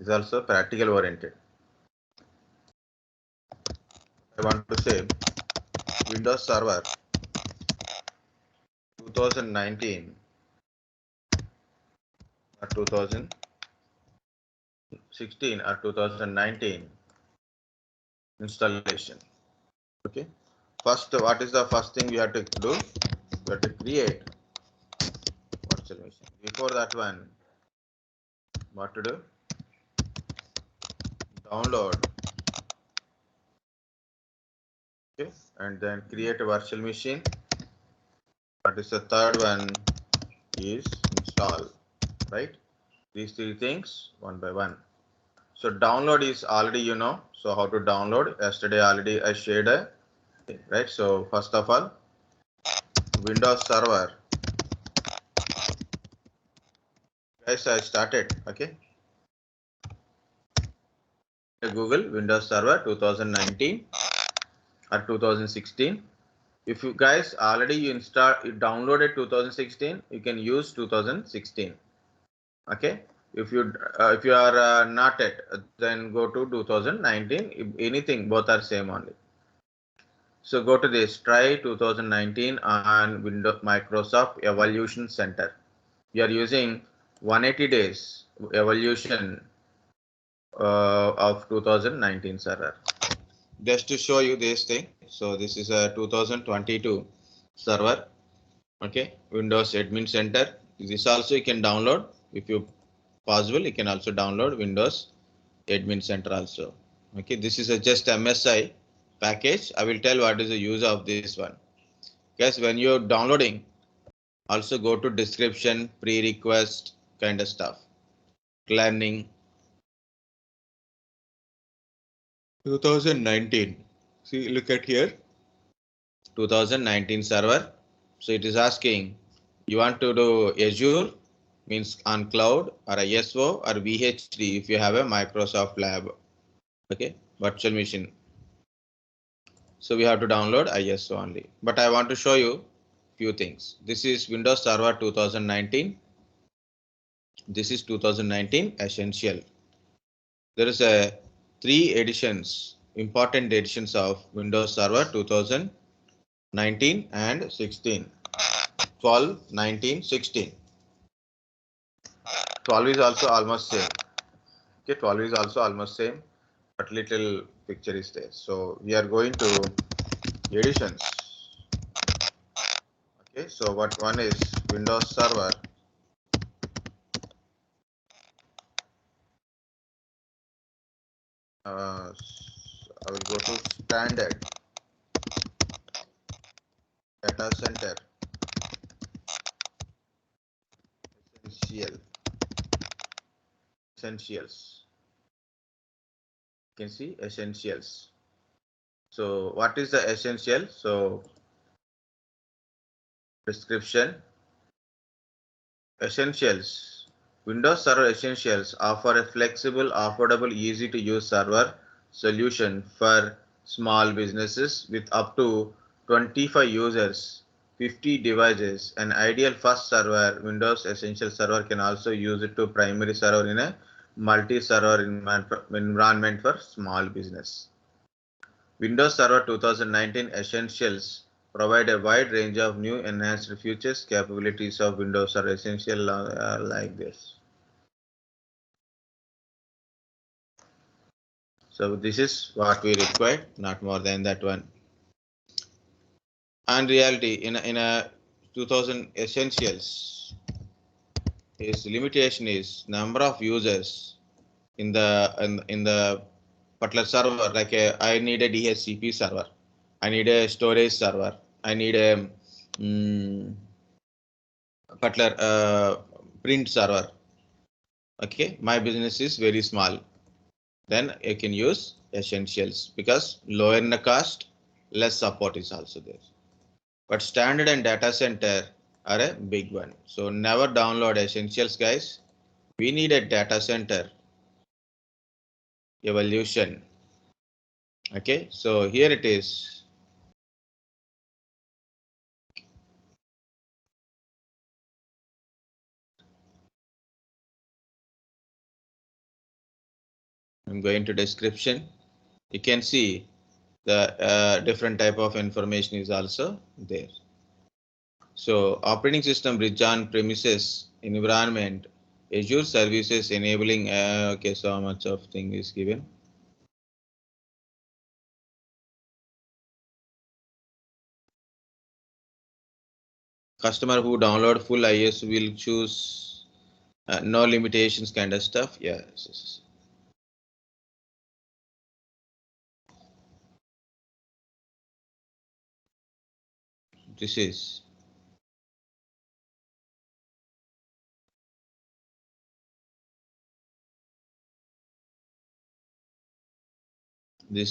is also practical oriented. I want to say Windows Server 2019 or 2016 or 2019 installation. Okay. First, what is the first thing we have to do? We have to create virtual machine. Before that one, what to do? Download. Okay, and then create a virtual machine. What is the third one? Is install. Right? These three things one by one. So download is already you know. So how to download? Yesterday already I shared a thing, right? So first of all, Windows Server. Guys, I started. Okay. Google Windows Server 2019 or 2016. If you guys already you downloaded 2016, you can use 2016. Okay. If you are not at, then go to 2019. If anything, both are same only. So go to this. Try 2019 on Windows Microsoft Evolution Center. We are using 180 days evolution of 2019 server. Just to show you this thing. So this is a 2022 server. Okay, Windows Admin Center. This also you can download if you possible. You can also download Windows Admin Center also. Okay, this is a just MSI package. I will tell what is the use of this one. Guys, when you're downloading, also go to description, pre-request kind of stuff. Learning 2019. See, look at here. 2019 server. So it is asking you want to do Azure means on cloud or ISO or VHD if you have a Microsoft lab. Okay, virtual machine. So we have to download ISO only. But I want to show you few things. This is Windows Server 2019. This is 2019 Essential. There is a 3 editions, important editions of Windows Server 2019 and 16. 12, 19, 16. 12 is also almost same. Okay, 12 is also almost same, but little picture is there. So we are going to editions. Okay, so what one is Windows Server. I will go to standard data center essentials. You can see essentials. So what is the essential? So description essentials. Windows Server Essentials offer a flexible, affordable, easy to use server solution for small businesses with up to 25 users, 50 devices. An ideal first server, Windows Essential Server can also use it to primary server in a multi-server environment for small business. Windows Server 2019 Essentials provide a wide range of new enhanced features, capabilities of Windows Server Essential like this. So this is what we require, not more than that one. And reality in a 2000 Essentials is limitation is number of users in the particular server. Like I need a DHCP server, I need a storage server, I need a particular print server. Okay, my business is very small. Then I can use essentials because lower in the cost, less support is also there. But standard and data center are a big one. So never download essentials, guys. We need a data center evolution. Okay, so here it is. I'm going to description. You can see the different type of information is also there. So operating system bridge on premises environment, Azure services enabling, okay, so much of thing is given. Customer who download full IS will choose no limitations kind of stuff. Yes. This is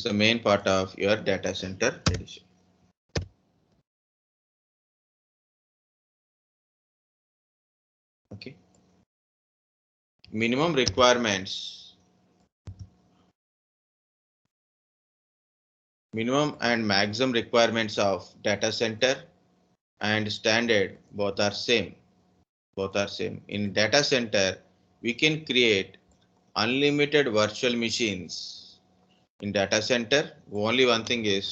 the main part of your data center edition. Okay. Minimum requirements. Minimum and maximum requirements of data center and standard both are same. In data center, we can create unlimited virtual machines. In data center, only one thing is,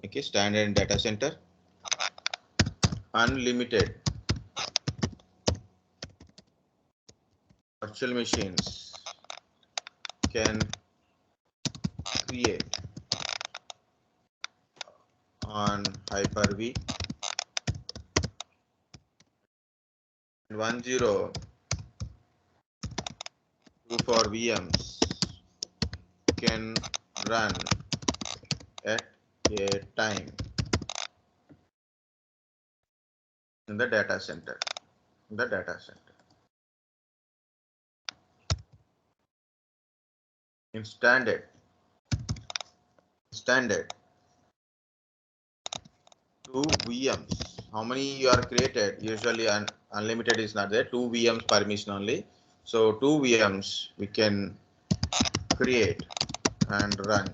okay, standard in data center, unlimited virtual machines can create on Hyper-V and 1024 VMs can run at a time in the data center. In standard, 2 VMs. How many you are created? Usually unlimited is not there. 2 VMs permission only. So 2 VMs we can create and run.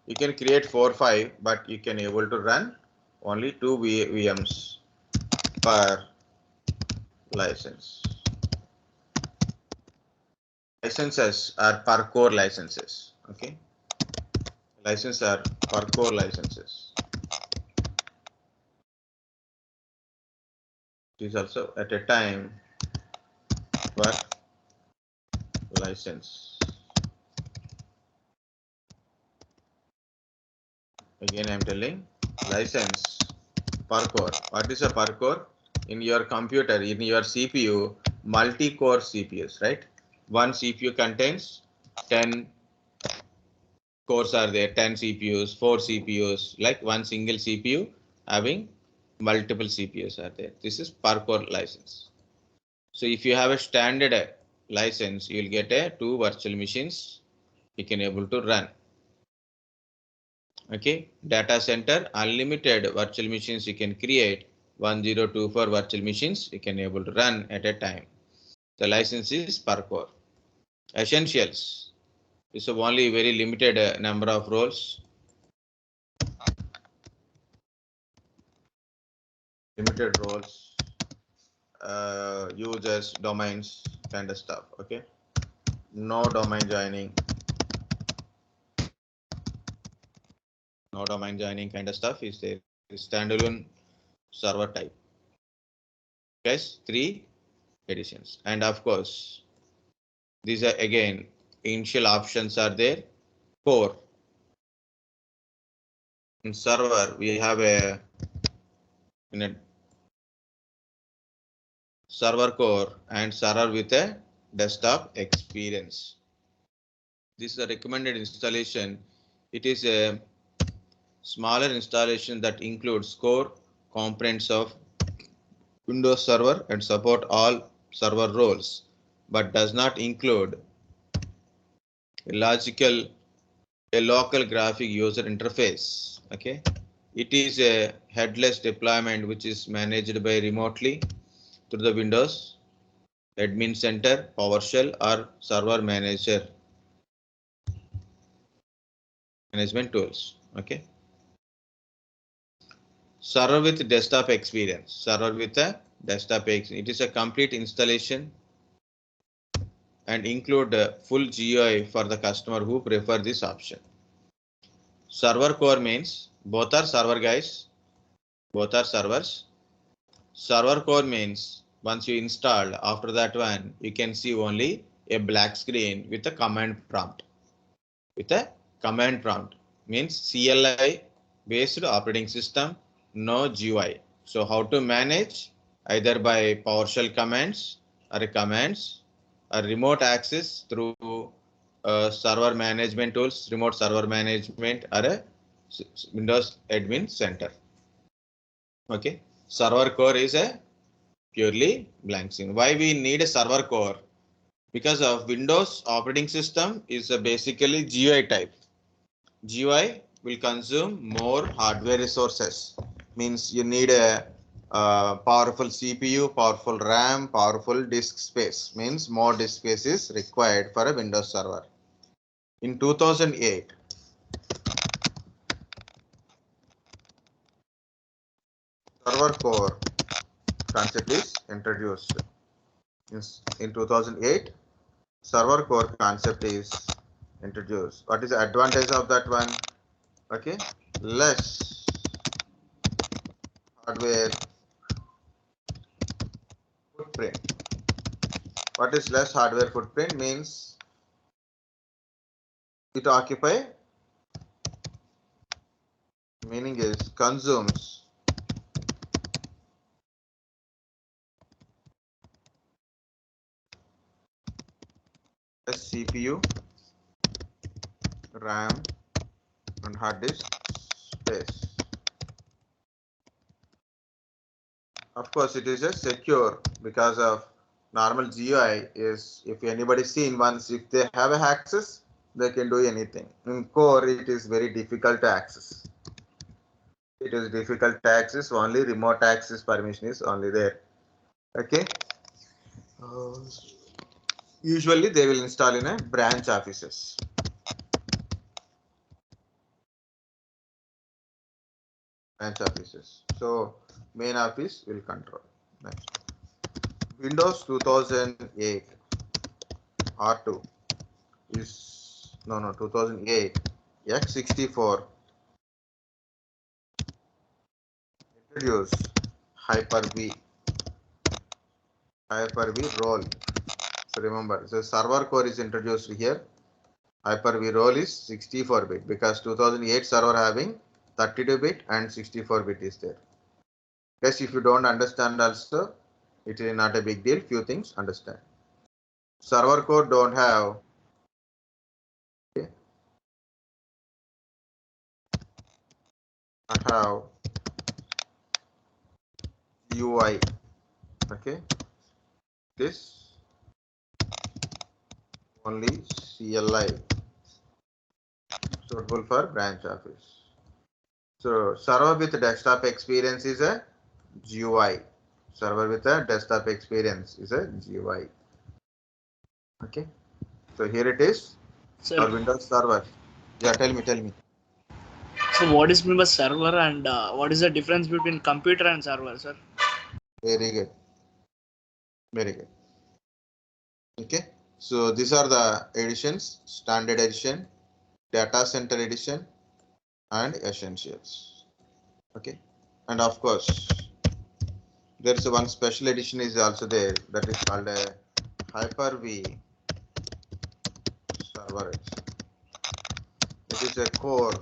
You can create 4, 5, but you can able to run only 2 VMs per license. Licenses are per core licenses. Okay. Licenses are per core licenses. It is also at a time per license. Again, I am telling license per core. What is a per core? In your computer, in your CPU, multi-core CPUs, right? One CPU contains 10 cores are there, 10 CPUs, 4 CPUs, like one single CPU having multiple CPUs are there. This is per core license. So if you have a standard license, you will get a 2 virtual machines you can able to run. Okay, data center unlimited virtual machines you can create 1024 virtual machines you can able to run at a time. The license is per core. Essentials is only very limited number of roles. Limited roles, users, domains, kind of stuff. Okay, no domain joining, kind of stuff is there. Standalone server type. Guys, 3 editions, and of course, these are again initial options are there. 4 in server we have a server core and server with a desktop experience. This is a recommended installation. It is a smaller installation that includes core components of Windows Server and support all server roles, but does not include a local graphic user interface. Okay, it is a headless deployment which is managed by remotely through the Windows Admin Center, PowerShell, or Server Manager management tools. Okay. Server with desktop experience. It is a complete installation and include full GUI for the customer who prefer this option. Server core means both are server guys, both are servers. Server core means once you install, after that one, you can see only a black screen with a command prompt. With a command prompt means CLI based operating system, no GUI. So how to manage? Either by PowerShell commands or commands or remote access through server management tools, remote server management or a Windows admin center. Okay, server core is a purely blank screen. Why we need a server core? Because of Windows operating system is a basically GUI type. GUI will consume more hardware resources. Means you need a powerful CPU, powerful RAM, powerful disk space. Means more disk space is required for a Windows server. In 2008, server core concept is introduced. In 2008, server core concept is introduced. What is the advantage of that one? Okay, less hardware footprint. What is less hardware footprint? Means it occupy, meaning is consumes less CPU, RAM and hard disk space. Of course, it is a secure because of normal GUI is if anybody seen once, if they have a access, they can do anything. In core, it is very difficult to access. It is difficult to access. Only remote access permission is only there. Okay. Usually they will install in a branch offices. Branch offices. So main office will control. Next. Windows 2008 R2 is 2008 x64 introduced Hyper-V role. So remember, the server core is introduced here. Hyper-V role is 64-bit because 2008 server having 32-bit and 64-bit is there. Guys, if you don't understand also, it is not a big deal. Few things understand. Server core don't have UI. Okay, this only CLI suitable for branch office. So server with desktop experience is a GUI. Server with a desktop experience is a GUI. Okay. So here it is. Sir, Our Windows server. Yeah, tell me. so what is mean by server and what is the difference between computer and server, sir? Very good. Very good. Okay. So these are the editions: standard edition, data center edition, and essentials. Okay. And of course, there is one special edition is also there that is called a Hyper-V server edition. It is a core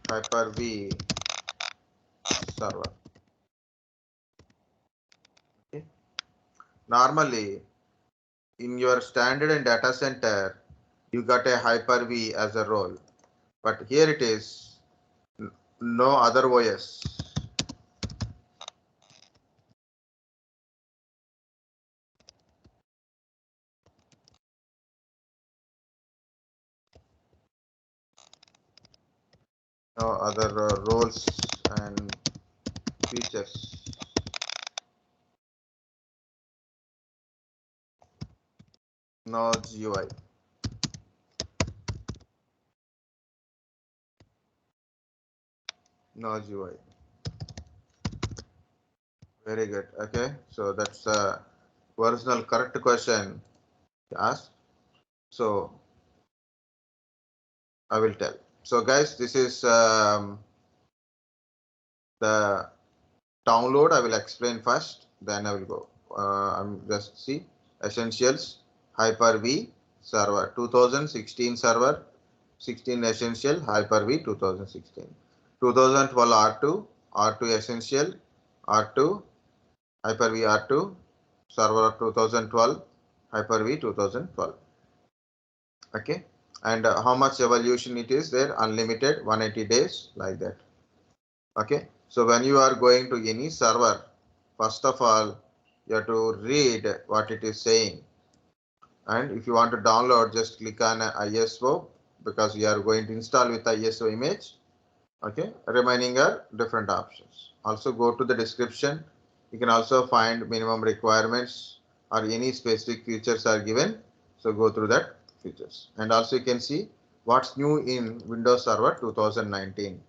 Hyper-V server. Okay. Normally, in your standard and data center, you got a Hyper-V as a role, but here it is no other OS. No other roles and features. No GUI. No GUI. Very good. Okay, so that's the original correct question. Ask. So I will tell. So guys, this is the download. I will explain first, then I will go. I'm just see essentials Hyper-V server 2016 server 16 essential Hyper-V 2016 2012 R2 essential R2 Hyper-V R2 server 2012 Hyper-V 2012. Okay, and how much evolution it is there? Unlimited 180 days like that. Okay, so when you are going to any server, first of all you have to read what it is saying, and if you want to download, just click on ISO, because we are going to install with ISO image. Okay, remaining are different options. Also go to the description, you can also find minimum requirements or any specific features are given, so go through that features. And also you can see what's new in Windows Server 2019.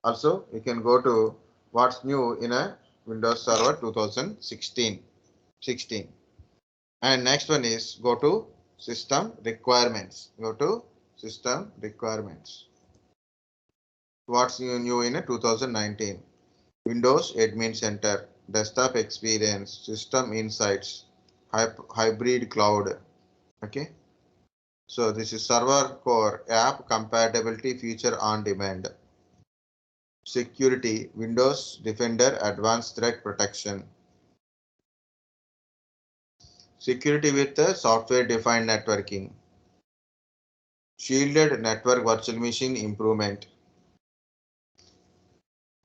Also you can go to what's new in a Windows Server 2016. And next one is go to system requirements. Go to system requirements. What's new in 2019? Windows Admin Center, desktop experience, system insights, hybrid cloud. Okay. So this is server core, app compatibility, feature on demand. Security, Windows Defender, advanced threat protection. Security with software defined networking. Shielded network virtual machine improvement.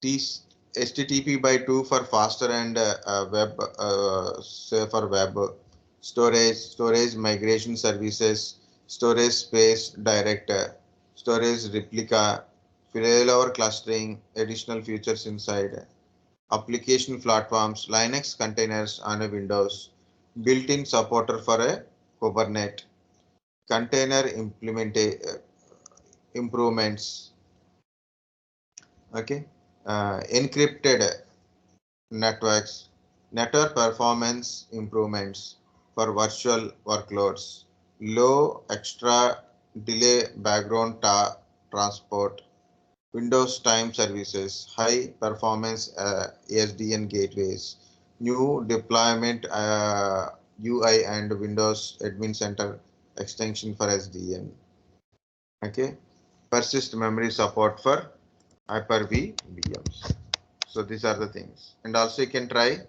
HTTP by 2 for faster and web safer web. Storage migration services, storage space director, storage replica, failover clustering, additional features inside. Application platforms, Linux containers on a Windows, built-in supporter for a Kubernetes, container improvements. Okay, encrypted networks, network performance improvements for virtual workloads, low extra delay background transport, Windows time services, high performance SDN gateways, new deployment UI and Windows Admin Center extension for SDN. Okay, persist memory support for Hyper-V VMs. So these are the things. And also you can try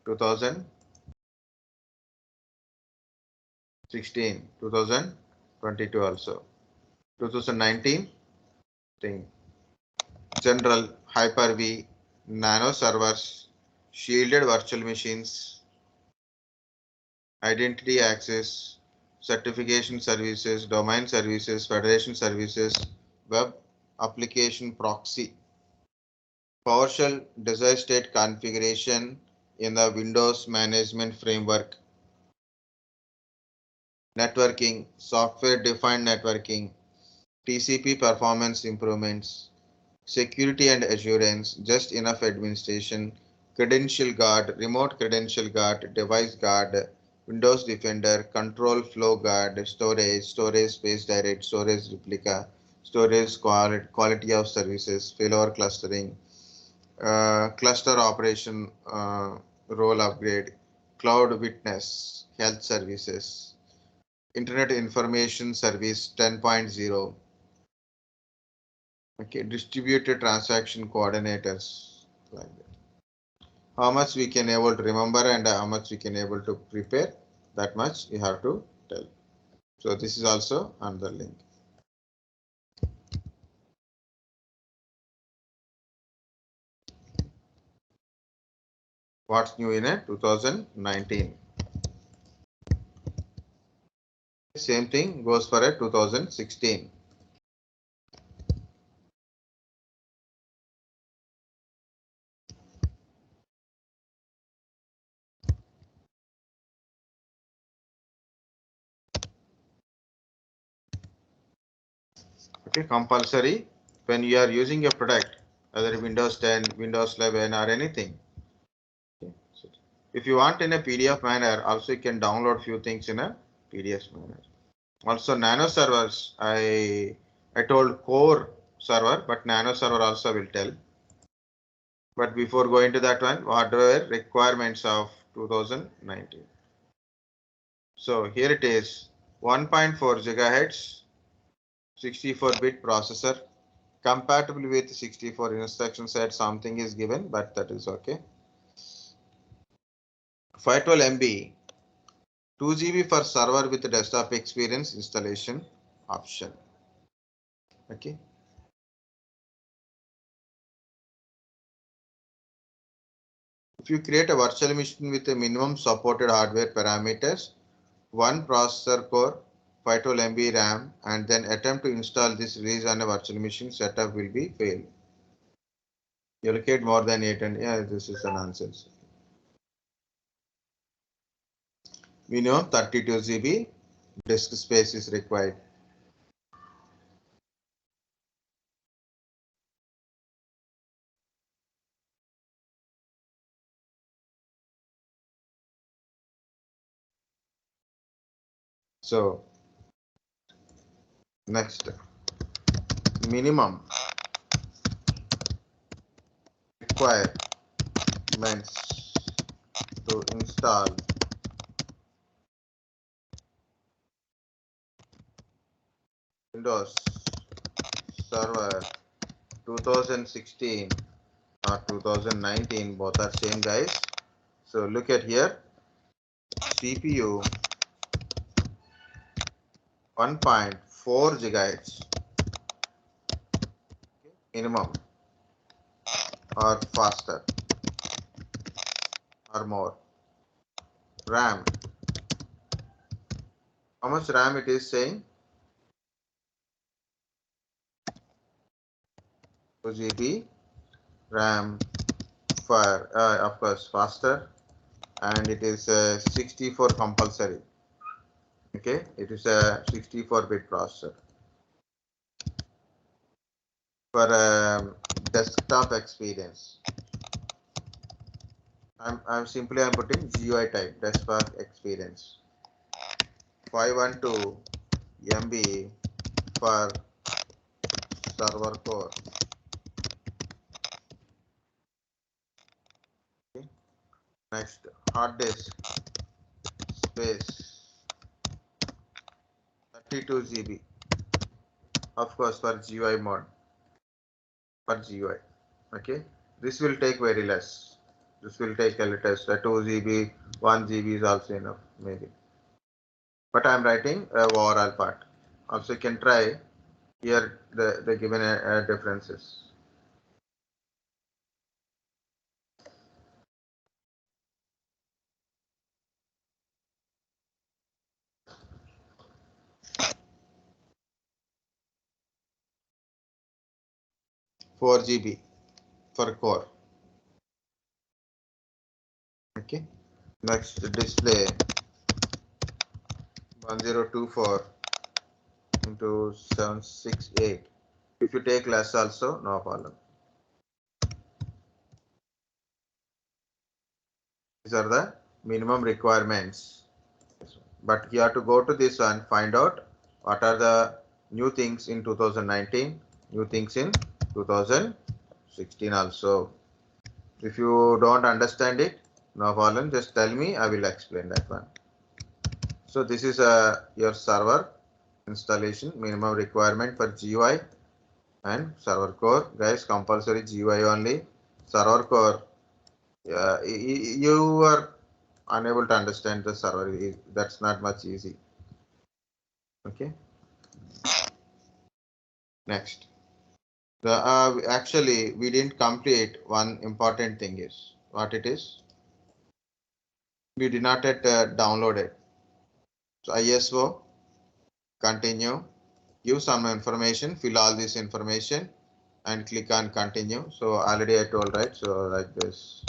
2016, 2022 also. 2019 thing. General Hyper-V, nano servers, shielded virtual machines, identity access, certification services, domain services, federation services, web application proxy, PowerShell desired state configuration in the Windows management framework, networking, software defined networking, TCP performance improvements, security and assurance, just enough administration, credential guard, remote credential guard, device guard, Windows Defender, control flow guard, storage space direct, storage replica, storage quality of services, failover clustering, cluster operation role upgrade, cloud witness, health services, Internet Information Service 10.0, okay, distributed transaction coordinators, like that. How much we can able to remember and how much we can able to prepare, that much you have to tell. So this is also another link. What's new in 2019? Same thing goes for a 2016. Okay, compulsory when you are using a product, whether Windows 10, Windows 11 or anything. Okay. So if you want in a PDF manner, also you can download few things in a tedious manner. Also nano servers, I told core server, but nano server also will tell. But before going to that one, what were requirements of 2019? So here it is, 1.4 gigahertz, 64-bit processor, compatible with 64 instruction set. Something is given, but that is okay. 512 MB, 2 GB for server with desktop experience, installation option. Okay. If you create a virtual machine with a minimum supported hardware parameters, one processor core, 512 MB RAM, and then attempt to install this release on a virtual machine, setup will be failed. You allocate more than 8, and yeah, this is a nonsense. Minimum 32 GB disk space is required. So next, minimum requirements to install Windows Server 2016 or 2019, both are same guys. So look at here, CPU 1.4 gigahertz minimum or faster or more. RAM, how much RAM it is saying? 2 GB RAM for of course faster, and it is 64 compulsory. Okay, it is a 64-bit processor. For desktop experience, I'm putting GUI type desktop experience. 512 MB for server core. Okay. Next, hard disk space 32 GB. Of course, for GUI mode. For GUI. Okay. This will take very less. This will take a little less. 2 GB, 1 GB is also enough, maybe. But I'm writing overall part. Also, you can try here the given differences. Four GB for core. Okay. Next, display 1024 into 768. If you take less also, no problem. These are the minimum requirements. But you have to go to this one, find out what are the new things in 2019, new things in 2016 also. If you don't understand it, no problem, just tell me, I will explain that one. So this is your server installation, minimum requirement for GUI and server core. Guys, compulsory GUI only. Server core, you are unable to understand the server. That's not much easy. Okay. Next. Actually, we didn't complete one important thing is what it is. We did not yet download it. So ISO, continue, give some information, fill all this information, and click on continue. So already I told, right? So like this.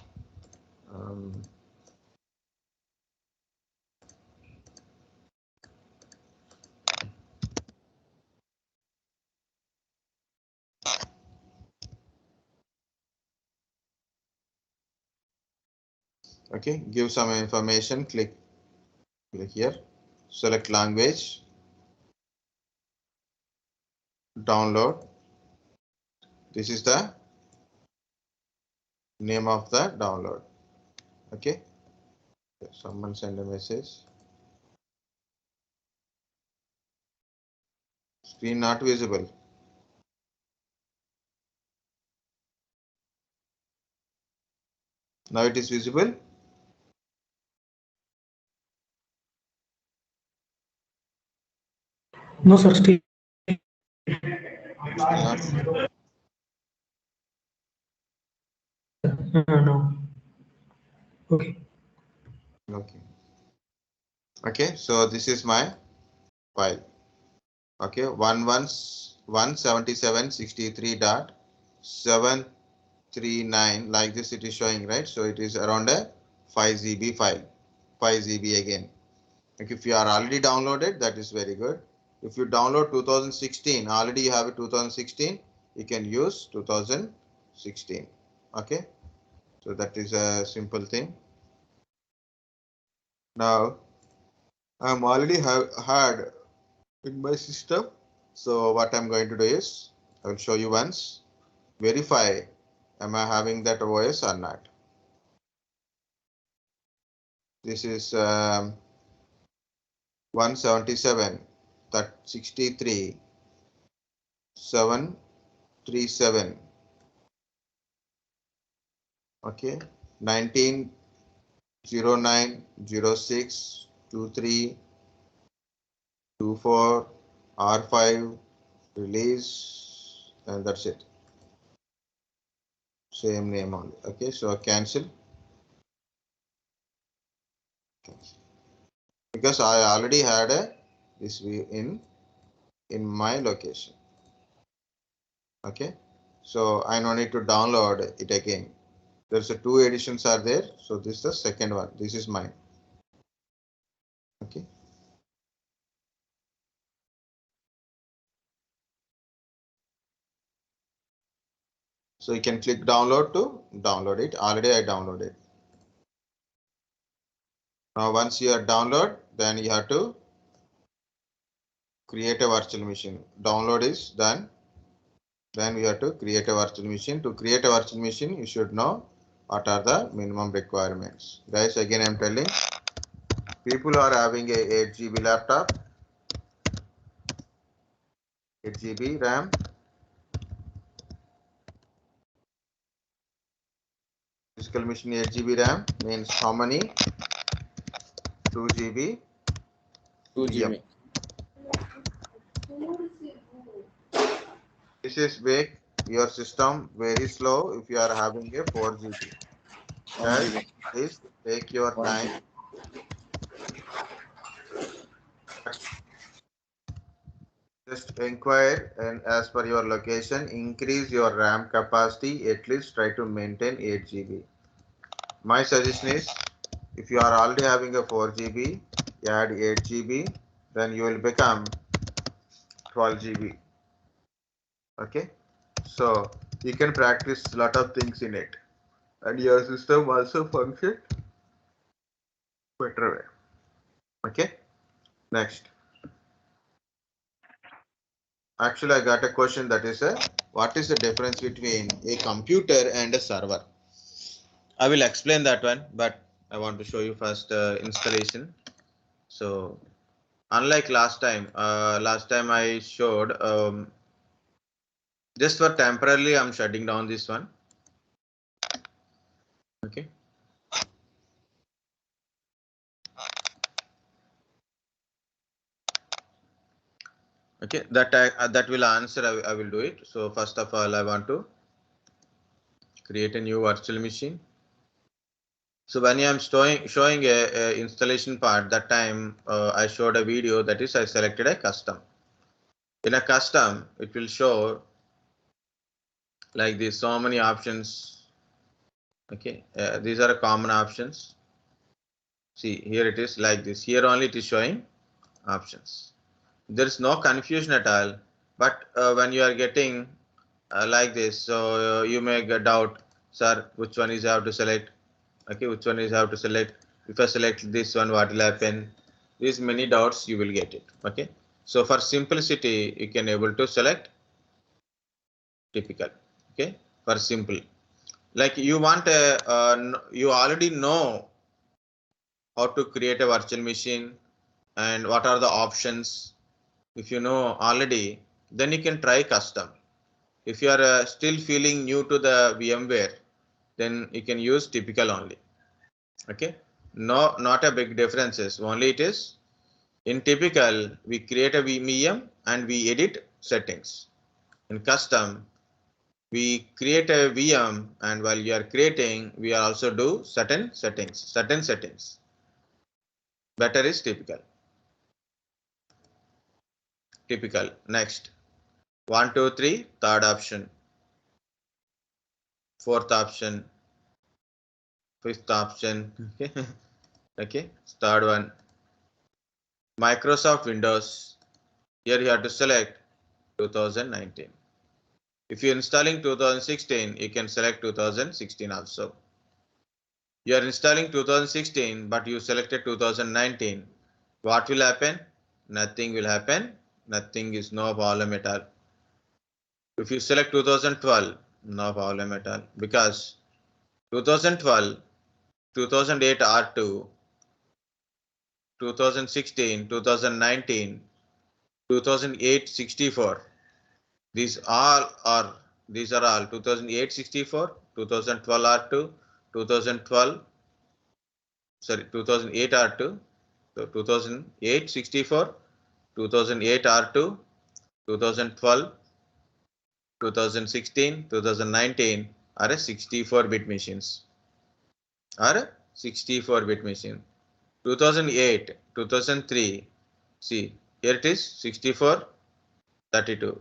Okay, give some information, click here. select language, download. This is the name of the download. Okay. Someone send a message. Screen not visible. Now it is visible. No, sir. Still. Not. No. Okay. Okay. Okay. So this is my file. Okay. 177.63.739 like this it is showing, right? So it is around a 5 GB file. 5 GB again. Like if you are already downloaded, that is very good. If you download 2016, already you have a 2016, you can use 2016. Okay. So that is a simple thing. Now I'm already had in my system. So what I'm going to do is I will show you once. Verify am I having that OS or not. This is 177.63.737. Okay, 1909062324 R5 release, and that's it. Same name only. Okay, so cancel. Because I already had this view in my location. Okay, so I no need to download it again. There's a 2 editions are there. So this is the second one. This is mine. Okay. So you can click download to download it. Already I downloaded. Now once you are download, then you have to create a virtual machine. Download is done. Then we have to create a virtual machine. To create a virtual machine, you should know what are the minimum requirements. Guys, again I'm telling, people are having a 8 GB laptop, 8 GB RAM, physical machine 8 GB RAM means how many? 2 GB 2 VM. GB. This is make your system very slow if you are having a 4 GB. 1 Guys, GB. please take your 1 time. GB. Just inquire and as per your location, increase your RAM capacity. At least try to maintain 8 GB. My suggestion is, if you are already having a 4 GB, add 8 GB, then you will become 12 GB. Okay, so you can practice a lot of things in it, and your system also function better way. Okay, next. Actually, I got a question that is what is the difference between a computer and a server? I will explain that one, but I want to show you first installation. So unlike last time I showed just for temporarily I'm shutting down this one. Okay. Okay, that will answer. I will do it. So first of all, I want to create a new virtual machine. So when I am showing a installation part, that time I showed a video, that is I selected a custom. In a custom, it will show like this, so many options. Okay, these are common options. See, here it is like this. Here only it is showing options. There is no confusion at all. But when you are getting like this, so you may get doubt, sir, which one is I have to select? Okay, which one is I have to select? If I select this one, what will happen? these many dots you will get it. Okay. So for simplicity, you can able to select typical. Okay. For simple, like you want you already know how to create a virtual machine and what are the options. If you know already, then you can try custom. If you are still feeling new to the VMware, then you can use typical only. Okay. No, not a big differences. Only it is in typical, we create a VM and we edit settings. In custom, we create a VM and while you are creating, we also do certain settings. Better is typical. Next, 1, 2, 3, third option, fourth option, fifth option. Okay. Okay. Third one, Microsoft Windows. Here you have to select 2019. If you're installing 2016, you can select 2016 also. You are installing 2016, but you selected 2019. What will happen? Nothing will happen. Nothing is no problem at all. If you select 2012, no problem at all, because 2012, 2008 R2, 2016, 2019, 2008 64. These all are all 2008 64, 2012 R2, 2012, sorry, 2008 R2, so 2008 64, 2008 R2, 2012, 2016, 2019 are a 64-bit machines. Are 64-bit machine. 2008, 2003, see, here it is 64, 32,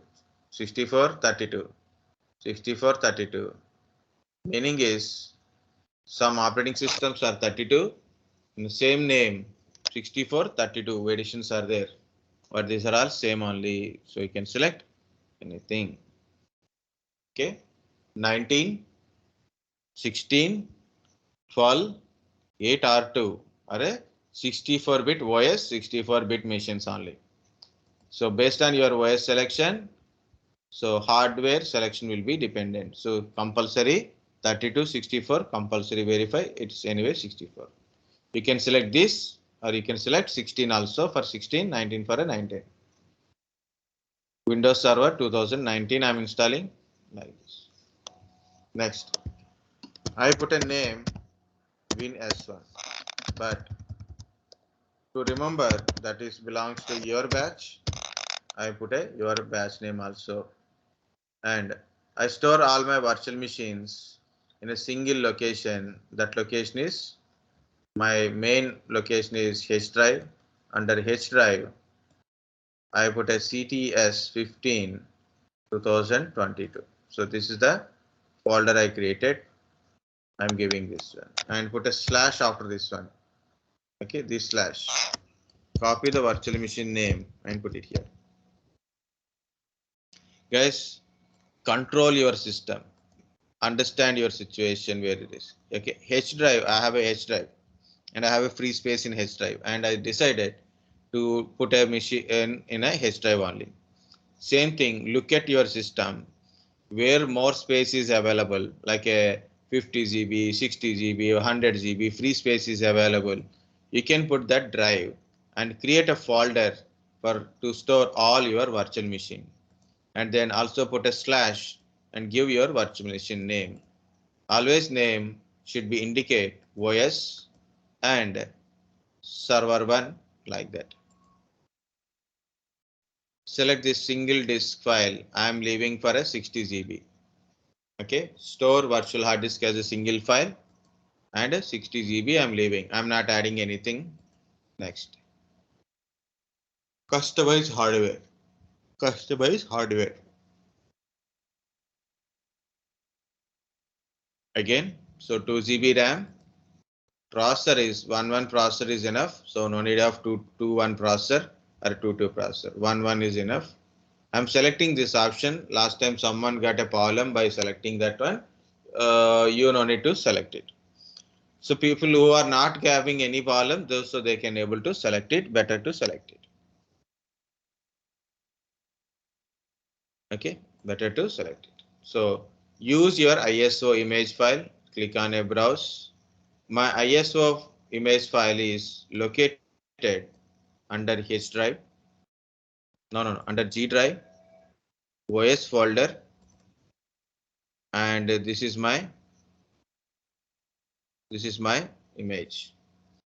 64, 32, 64, 32. Meaning is some operating systems are 32 in the same name, 64, 32 additions are there, but these are all same only. So you can select anything. Okay, 19, 16, 12, 8 R2 are a 64-bit OS, 64-bit machines only. So based on your OS selection, so hardware selection will be dependent. So compulsory 32, 64, compulsory verify, it's anyway 64. You can select this or you can select 16 also for 16, 19 for a 19. Windows Server 2019 I'm installing like this. Next, I put a name WinS1, but to remember that is belongs to your batch, I put a your batch name also. And I store all my virtual machines in a single location. That location is my main location is H drive. Under H drive, I put a CTS15 2022. So this is the folder I created. I'm giving this one and put a slash after this one. Okay, this slash. Copy the virtual machine name and put it here. Guys, control your system. Understand your situation where it is. Okay, H drive, I have a H drive and I have a free space in H drive and I decided to put a machine in a H drive only. Same thing, look at your system where more space is available, like a 50 GB, 60 GB, 100 GB free space is available. You can put that drive and create a folder to store all your virtual machine, and then also put a slash and give your virtual machine name. Always name should be indicate OS and server 1 like that. Select this single disk file. I am leaving for a 60 GB. Okay, store virtual hard disk as a single file and a 60 GB I am leaving. I am not adding anything. Next, customize hardware. Customize hardware. Again, so 2 GB RAM. Processor is 1 processor is enough. So no need of 2 1 processor or 2 processor. 1 is enough. I'm selecting this option. Last time someone got a problem by selecting that one. You no need to select it. So people who are not having any problem, so they can able to select it, better to select it. Okay, better to select it. So use your ISO image file, click on a browse. My ISO image file is located under H drive. No, under G drive, OS folder, and this is my image.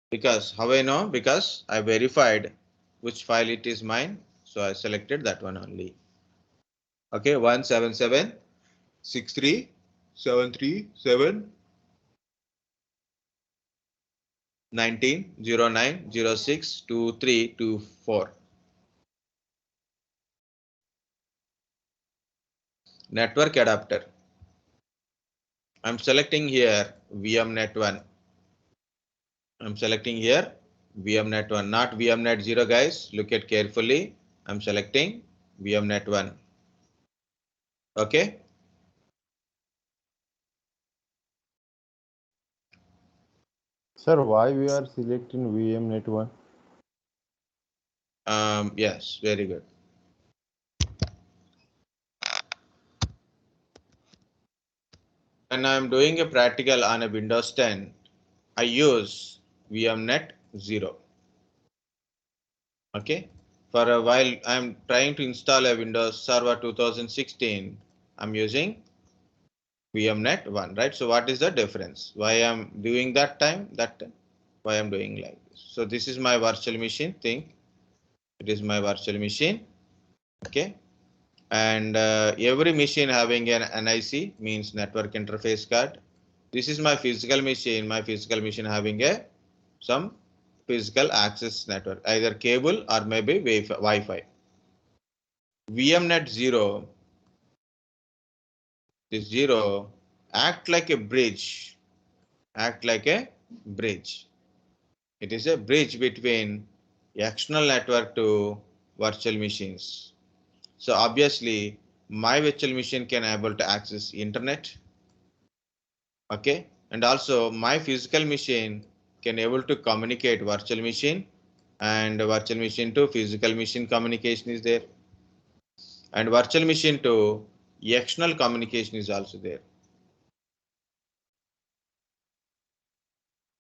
Because how I know? Because I verified which file it is mine, so I selected that one only. Okay, 177.63.737.19.09.06.23.24. Network adapter. I'm selecting here VMnet1. I'm selecting here VMnet1, not VMnet0, guys. Look at carefully. I'm selecting VMnet1. Okay. Sir, why we are selecting Vmnet1? Yes, very good. When I'm doing a practical on a Windows 10, I use VMnet 0. Okay. For a while, I'm trying to install a Windows Server 2016. I'm using VMnet 1, right? So what is the difference? Why I'm doing that time? Why I'm doing like this? So this is my virtual machine thing. It is my virtual machine. Okay. And every machine having an NIC, means network interface card. This is my physical machine. My physical machine having some physical access network, either cable or maybe Wi-Fi. VMnet 0, this 0 act like a bridge. Act like a bridge. It is a bridge between external network to virtual machines. So obviously, my virtual machine can able to access internet. Okay, and also my physical machine can able to communicate virtual machine, and virtual machine to physical machine communication is there, and virtual machine to external communication is also there.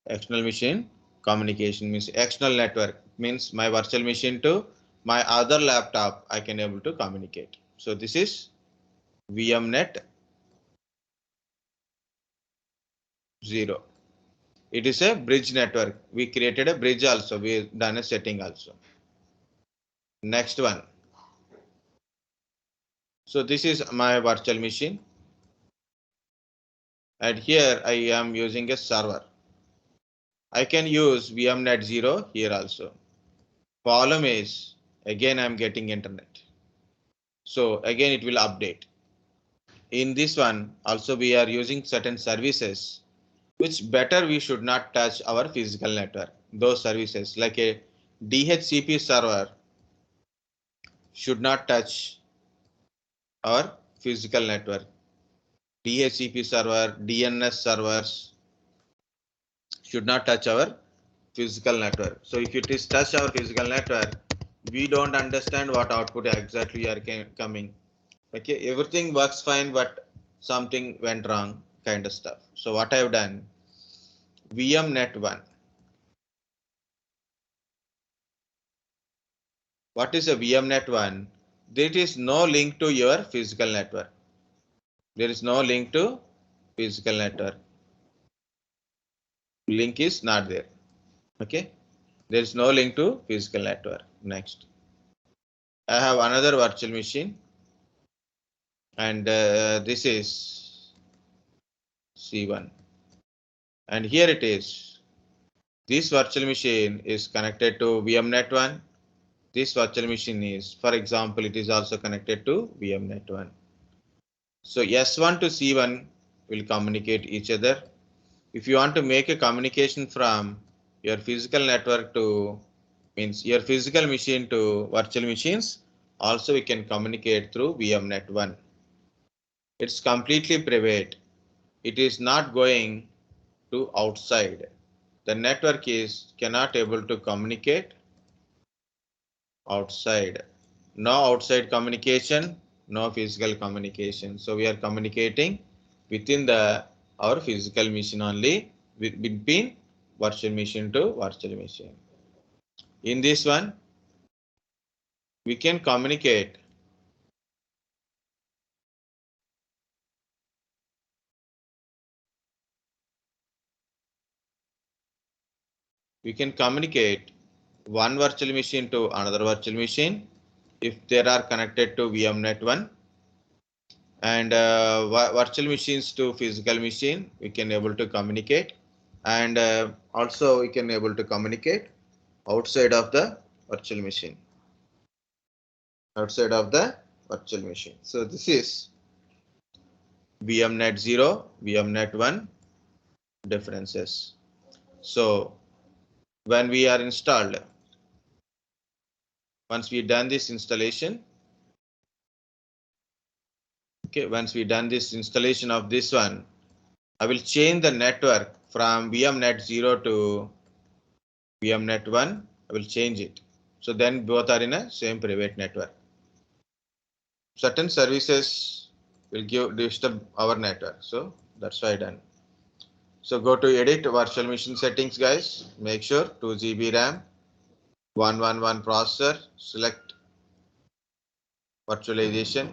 External machine communication means external network, means my virtual machine to my other laptop I can able to communicate. So this is VMnet 0. It is a bridge network. We created a bridge also. We done a setting also. Next one. So this is my virtual machine. And here I am using a server. I can use VMnet 0 here also. Problem is, again I'm getting internet. So again it will update. In this one also we are using certain services which better we should not touch our physical network. Those services like a DHCP server should not touch our physical network. DHCP server, DNS servers should not touch our physical network. So if it is touch our physical network, we don't understand what output exactly are coming. Okay, everything works fine, but something went wrong, kind of stuff. So what I have done, VMnet1. What is a VMnet1? There is no link to your physical network. There is no link to physical network. Link is not there. Okay, there is no link to physical network. Next, I have another virtual machine, and this is C1, and here it is. This virtual machine is connected to VMnet1. This virtual machine is, for example, it is also connected to VMnet1. So S1 to C1 will communicate each other. If you want to make a communication from your physical network to, means your physical machine to virtual machines, also we can communicate through VMnet1. It's completely private. It is not going to outside. The network is cannot able to communicate outside. No outside communication, no physical communication. So we are communicating within the our physical machine only, between virtual machine to virtual machine. In this one, we can communicate one virtual machine to another virtual machine if they are connected to VMnet 1, and virtual machines to physical machine we can able to communicate, and also we can able to communicate outside of the virtual machine. So this is VMnet 0, VMnet 1 differences. So when we are installed, once we done this installation, once we done this installation of this one, I will change the network from VMnet 0 to VMnet 1. I will change it. So then both are in a same private network. Certain services will disturb our network. So that's why I done. So go to edit virtual machine settings, guys. Make sure 2 GB RAM, 111 processor, select virtualization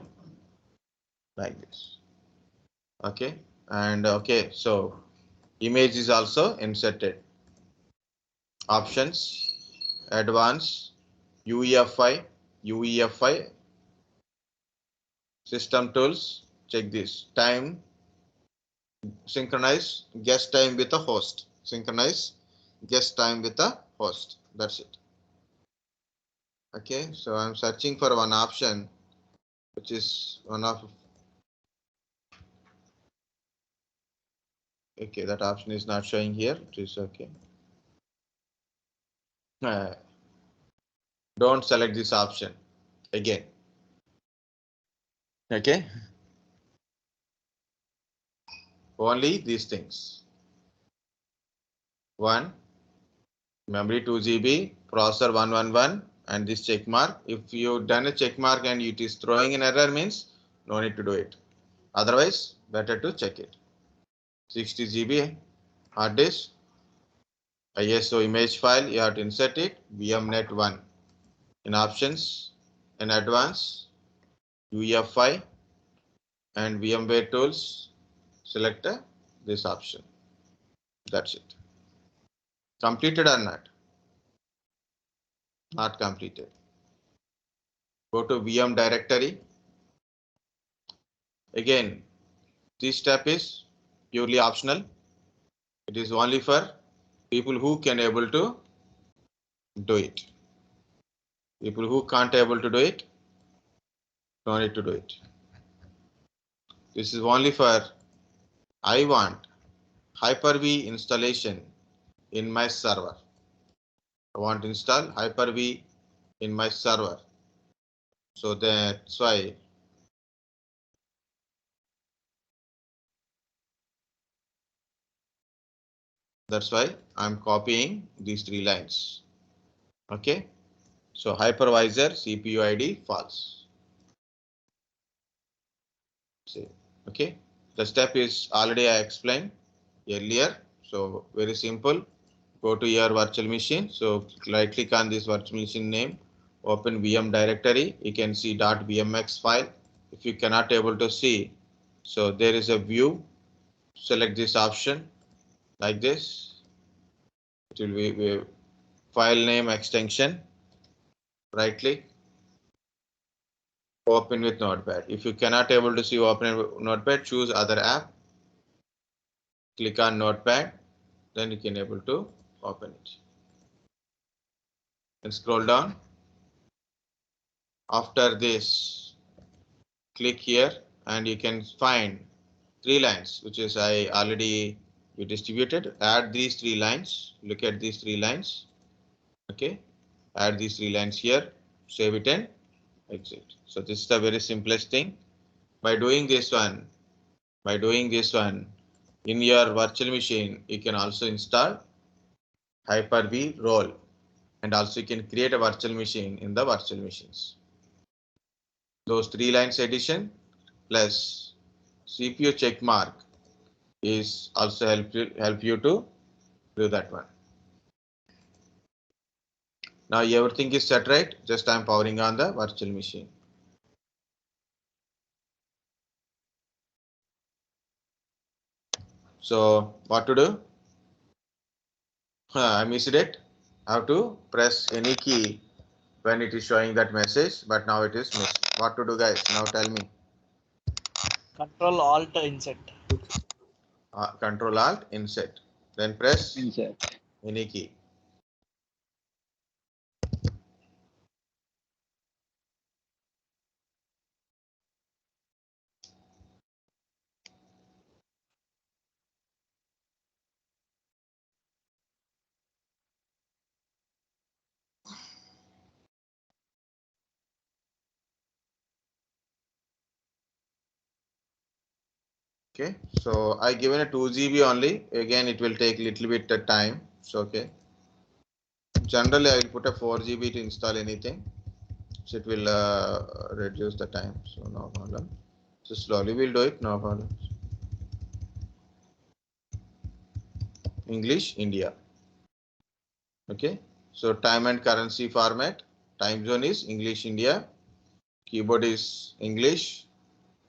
like this. Okay, and okay, so image is also inserted. Options, advanced, UEFI, system tools. Check this. Time, synchronize guest time with a host. Synchronize guest time with a host. That's it. Okay, so I'm searching for one option, which is one of. Okay, that option is not showing here. It is okay. Don't select this option again. Okay. Only these things. 1, memory 2 GB, processor 111, and this check mark. If you done a check mark and it is throwing an error, means no need to do it. Otherwise, better to check it. 60 GB hard disk, ISO image file, you have to insert it. VMnet 1 in options, in advanced, UEFI, and VMware tools. Select this option. That's it. Completed or not? Not completed. Go to VM directory. Again, this step is purely optional. It is only for people who can able to do it. People who can't able to do it, don't need to do it. This is only for I want Hyper-V installation in my server. I want to install Hyper-V in my server. So that's why I'm copying these 3 lines. Okay. So hypervisor CPU ID false. See, okay. The step is already I explained earlier. So very simple. Go to your virtual machine. So right click on this virtual machine name. Open VM directory. You can see .vmx file. If you cannot able to see, so there is a view. Select this option like this. It will be file name extension. Right click. Open with Notepad. If you cannot able to see open with Notepad, choose other app. Click on Notepad, then you can able to open it. And scroll down. After this, click here and you can find 3 lines, which is I already distributed. Add these 3 lines. Look at these 3 lines. Okay. Add these 3 lines here. Save it and exit. So this is the very simplest thing. By doing this one, in your virtual machine, you can also install Hyper-V role, and also you can create a virtual machine in the virtual machines. Those 3 lines addition plus CPU check mark is also help you to do that one. Now everything is set, right? Just I'm powering on the virtual machine. So what to do? I missed it. I have to press any key when it is showing that message, but now it is missed. What to do, guys? Now tell me. Control Alt Insert. Control Alt Insert. Then press Insert. any key. Okay, so I given a 2 GB only. Again, it will take little bit of time. So okay. Generally, I will put a 4 GB to install anything. So it will reduce the time. So no problem. So slowly we'll do it. No problem. English, India. Okay. So time and currency format. Time zone is English, India. Keyboard is English.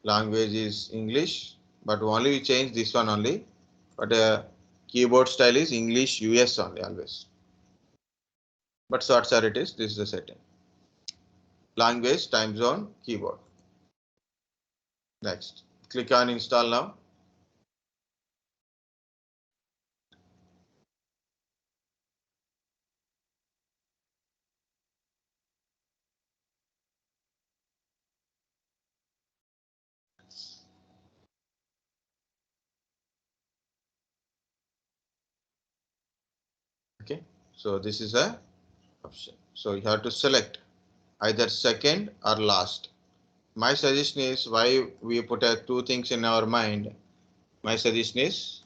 Language is English. But only we change this one only. But keyboard style is English, US only always. But short sir it is. This is the setting. Language, time zone, keyboard. Next. Click on install now. Okay, so this is a option. So you have to select either second or last. My suggestion is why we put two things in our mind. My suggestion is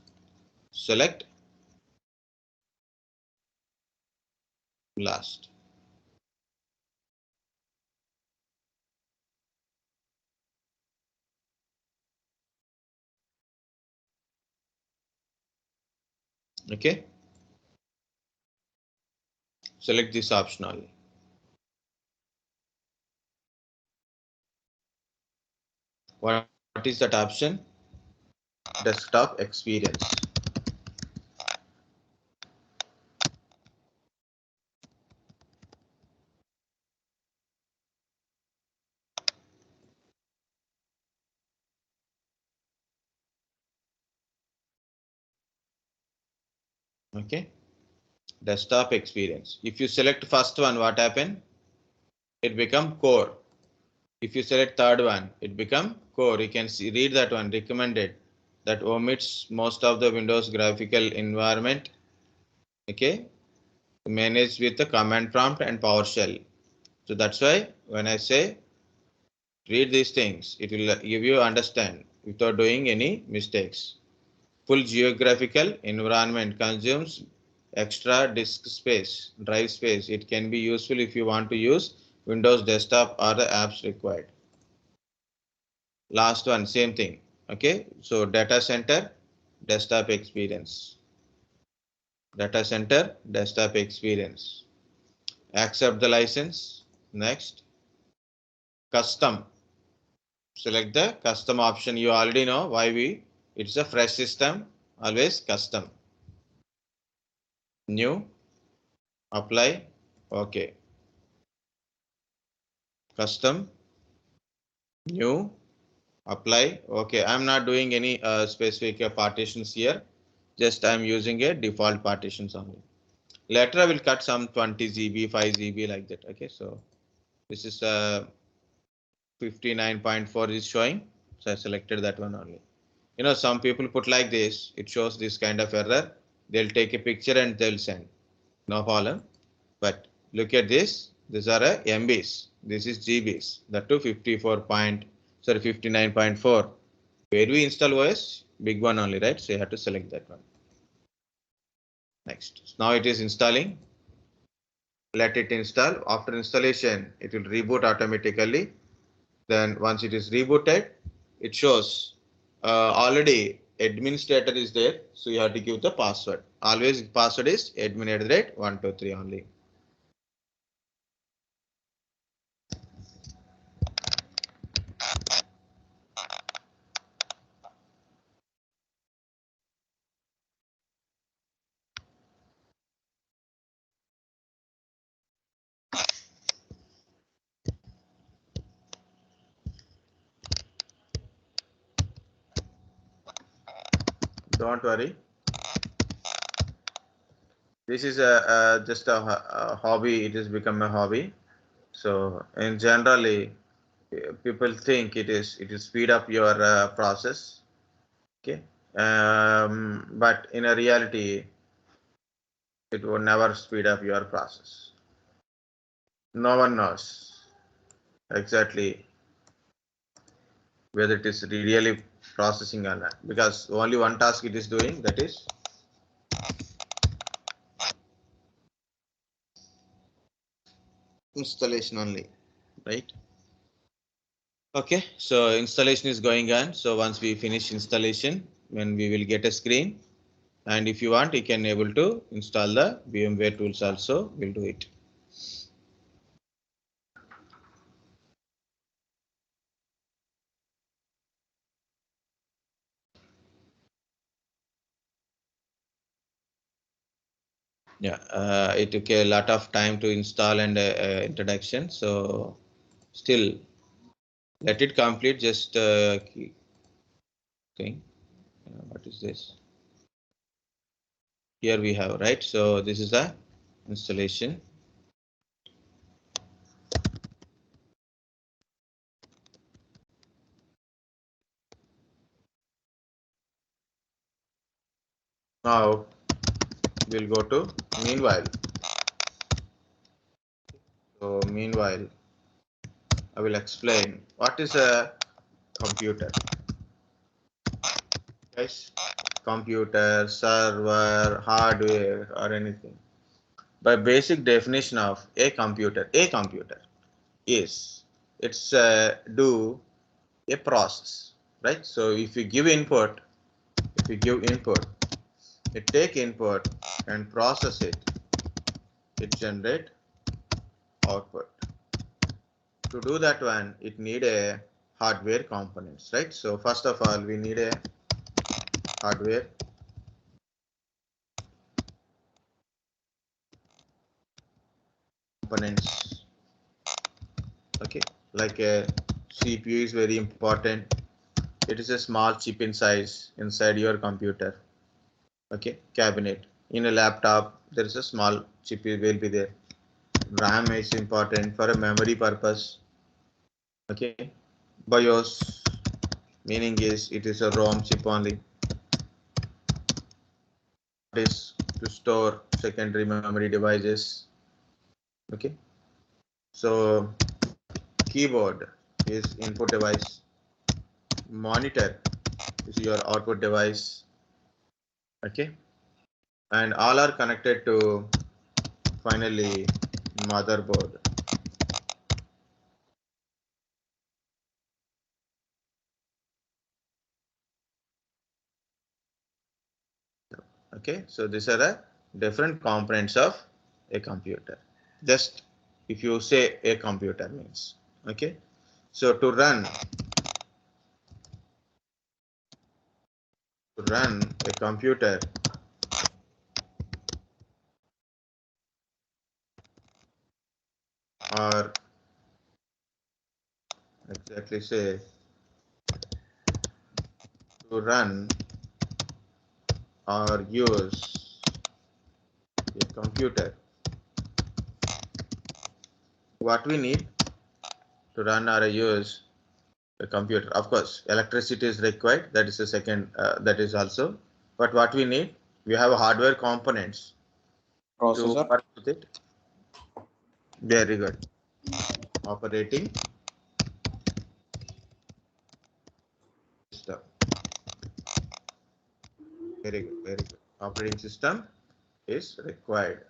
select last. Okay, select this option only. What is that option? Desktop experience. Okay, desktop experience. If you select first one, what happen? It become core. If you select third one, it become core. You can see, read that one, recommended, that omits most of the Windows graphical environment. Okay, managed with the command prompt and PowerShell. So that's why when I say read these things, it will give you understand without doing any mistakes. Full geographical environment consumes extra disk space, drive space. It can be useful if you want to use Windows desktop or the apps required. Last one, same thing. Okay, so data center, desktop experience. Data center, desktop experience. Accept the license. Next, custom. Select the custom option. You already know why it's a fresh system, always custom. New, apply, okay. Custom, new, apply, okay. I'm not doing any specific partitions here. Just I'm using a default partitions only. Later I will cut some 20 GB, 5 GB like that. Okay, so this is 59.4 is showing. So I selected that one only. You know, some people put like this, it shows this kind of error. They'll take a picture and they'll send. No problem. But look at this. These are MBs. This is GBs. That too 59.4. Where we install OS? big one only, right? So you have to select that one. Next. Now it is installing. Let it install. After installation, it will reboot automatically. Then once it is rebooted, it shows already administrator is there. So you have to give the password. Always password is admin@123 only. Don't worry. This is just a hobby. It has become a hobby. So in generally, people think it will speed up your process. Okay, but in a reality, it will never speed up your process. No one knows exactly whether it is really processing or not, because only one task it is doing, that is installation only, right? Okay, so installation is going on. So once we finish installation, when we will get a screen, and if you want, you can able to install the VMware tools also. We'll do it. Yeah, it took a lot of time to install and introduction. So still, let it complete. Just thing. What is this? Here we have, right? So this is the installation. Now we'll go to meanwhile. So meanwhile, I will explain what is a computer. Guys, computer, server, hardware, or anything. By basic definition of a computer is do a process, right? So if you give input, it take input and process it. It generate output. To do that one, it need a hardware components, right? So first of all, we need a hardware components. Okay, like a CPU is very important. It is a small chip in size inside your computer. Okay, cabinet. In a laptop, there is a small chip will be there. RAM is important for a memory purpose. Okay, BIOS meaning is it is a ROM chip only. It is to store secondary memory devices. Okay, so keyboard is input device. Monitor is your output device. Okay, and all are connected to finally motherboard. Okay, so these are the different components of a computer. Just if you say a computer means, okay. So to run a computer, or exactly say to run or use a computer, what we need to run or use a computer, of course electricity is required, that is the second, that is also, but what we need, we have hardware components to Processor. work with it. Very good. Operating system. Very good, very good. Operating system is required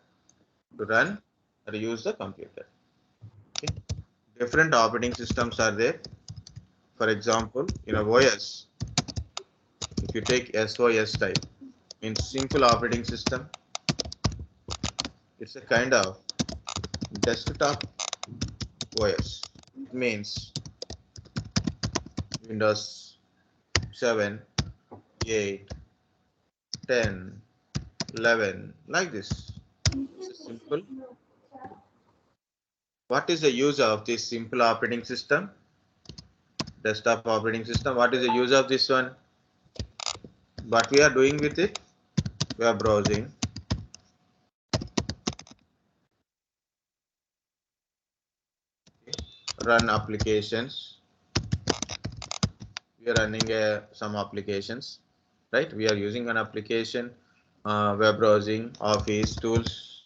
to run or use the computer. Okay. Different operating systems are there. For example, in a OS, if you take SOS type, means simple operating system, it's a kind of desktop OS. It means Windows 7, 8, 10, 11, like this. It's a simple. What is the use of this simple operating system? Desktop operating system. What is the use of this one? What we are doing with it? We are browsing. Run applications. We are running some applications, right? We are using an application, web browsing, Office tools,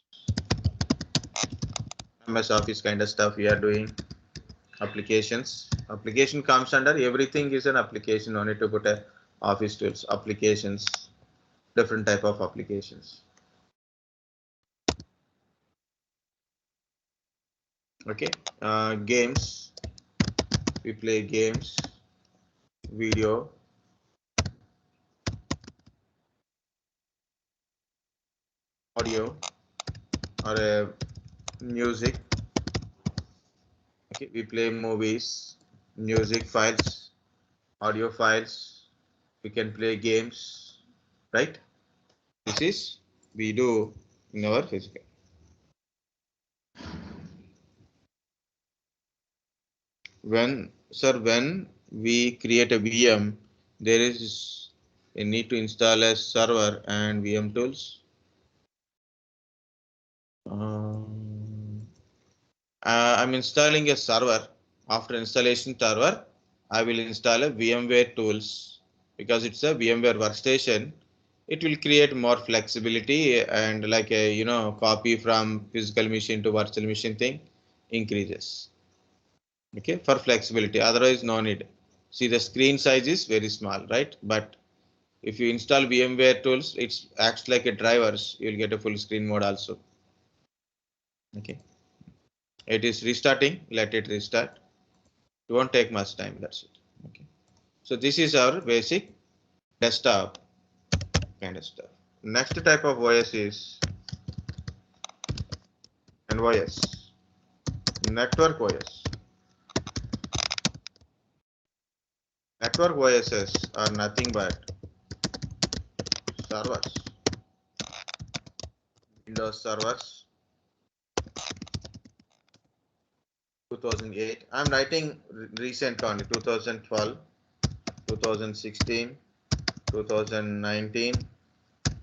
MS Office kind of stuff we are doing. Applications. Application comes under everything is an application. No need to put a Office tools, applications, different type of applications. Okay, games. We play games, video, audio, or music. Okay, we play movies, music files, audio files. We can play games, right? This is we do in our physical. When we create a VM, there is a need to install a server and VM tools. I'm installing a server. After installation server, I will install a VMware tools because it's a VMware workstation. It will create more flexibility and like a copy from physical machine to virtual machine thing increases. Okay, for flexibility. Otherwise, no need. See, the screen size is very small, right? But if you install VMware tools, it acts like a drivers. You'll get a full screen mode also. Okay. It is restarting. Let it restart. It won't take much time. That's it. Okay. So this is our basic desktop kind of stuff. Next type of OS is NOS, network OS. Network OSs are nothing but servers, Windows servers, 2008. I'm writing recent only 2012, 2016, 2019.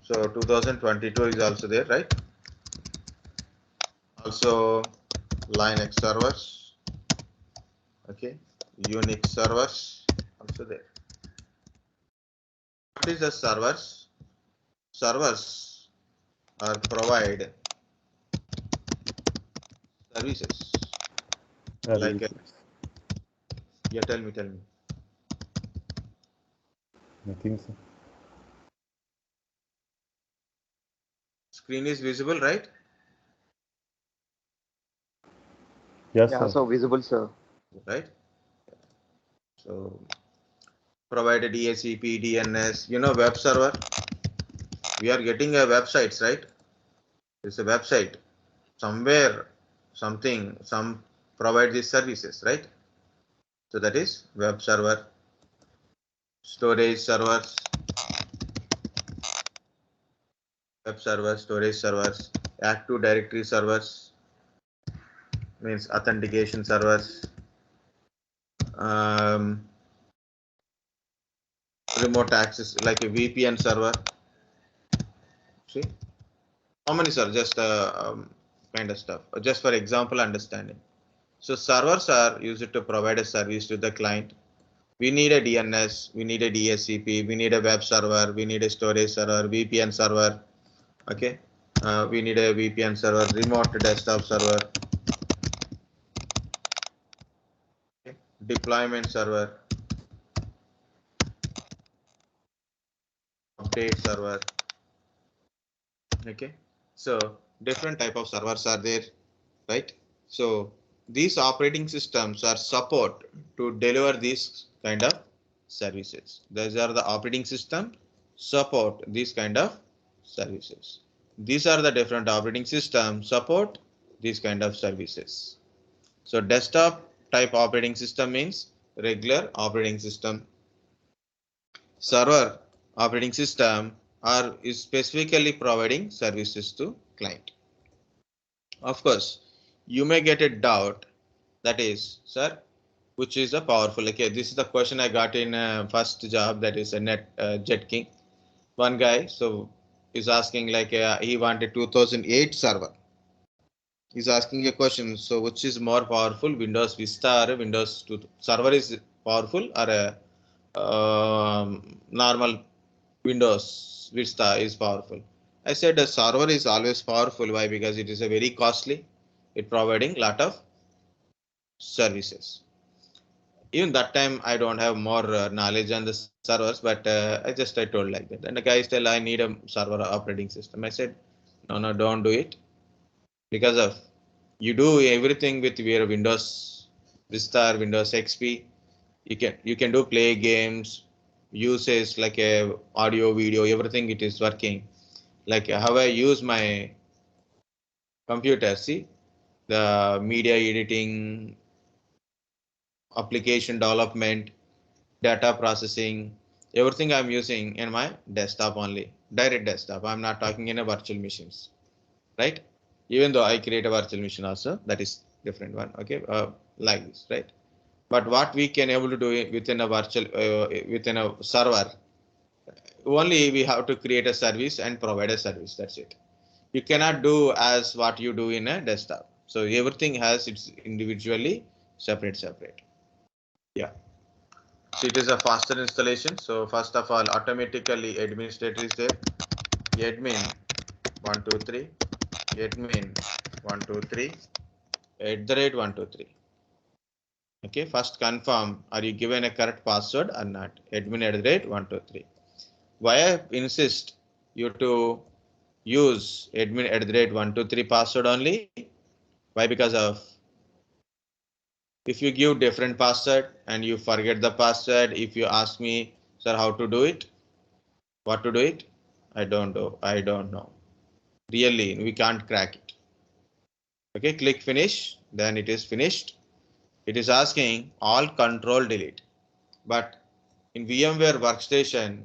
So 2022 is also there, right? Also Linux servers, okay, Unix servers also there. What is the servers? Servers are provide services like yeah, tell me. Nothing, sir. Screen is visible, right? Yes, Yeah, sir. so visible, sir. Right. So provided DHCP, DNS, web server. We are getting a websites, right? It's a website. Somewhere, some provide these services, right? So that is web server, storage servers, web servers, storage servers, Active Directory servers, means authentication servers, remote access like a VPN server. See, how many, sir? Just kind of stuff. Just for example, understanding. So servers are used to provide a service to the client. We need a DNS, we need a DHCP, we need a web server, we need a storage server, VPN server. Okay, we need a VPN server, remote desktop server, okay. Deployment server, update server. Okay, so different type of servers are there, right? So these operating systems are support to deliver these kind of services. These are the operating system support these kind of services. These are the different operating system support these kind of services. So desktop type operating system means regular operating system. Server operating system is specifically providing services to client. Of course, you may get a doubt, that is, sir, which is a powerful. Okay, this is the question I got in first job, that is a Jet King. One guy so is asking like he wanted 2008 server. He's asking a question. So which is more powerful, Windows Vista or Windows 2? Server is powerful or a normal Windows Vista is powerful? I said a server is always powerful. Why? Because it is a very costly. It providing lot of services. Even that time I don't have more knowledge on the servers, but I told like that. And the guy said I need a server operating system. I said no, don't do it, because of you do everything with your Windows Vista or Windows XP. You can do play games, uses like a audio, video, everything it is working. Like how I use my computer, see the media editing, application development, data processing, everything I'm using in my desktop only, direct desktop. I'm not talking in a virtual machines, right? Even though I create a virtual machine also, that is different one. Okay, like this, right? But what we can able to do within a virtual, within a server, only we have to create a service and provide a service. That's it. You cannot do as what you do in a desktop. So everything has its individually separate. Yeah. So it is a faster installation. So first of all, automatically administrator is there. Admin 123, admin 123, @123. Okay, first confirm, are you given a correct password or not? Admin @123. Why I insist you to use admin @123 password only? Why? Because of if you give different password and you forget the password, if you ask me, sir, how to do it, what to do it, I don't know. Really, we can't crack it. Okay, click finish, then it is finished. It is asking Alt Control Delete, but in VMware Workstation,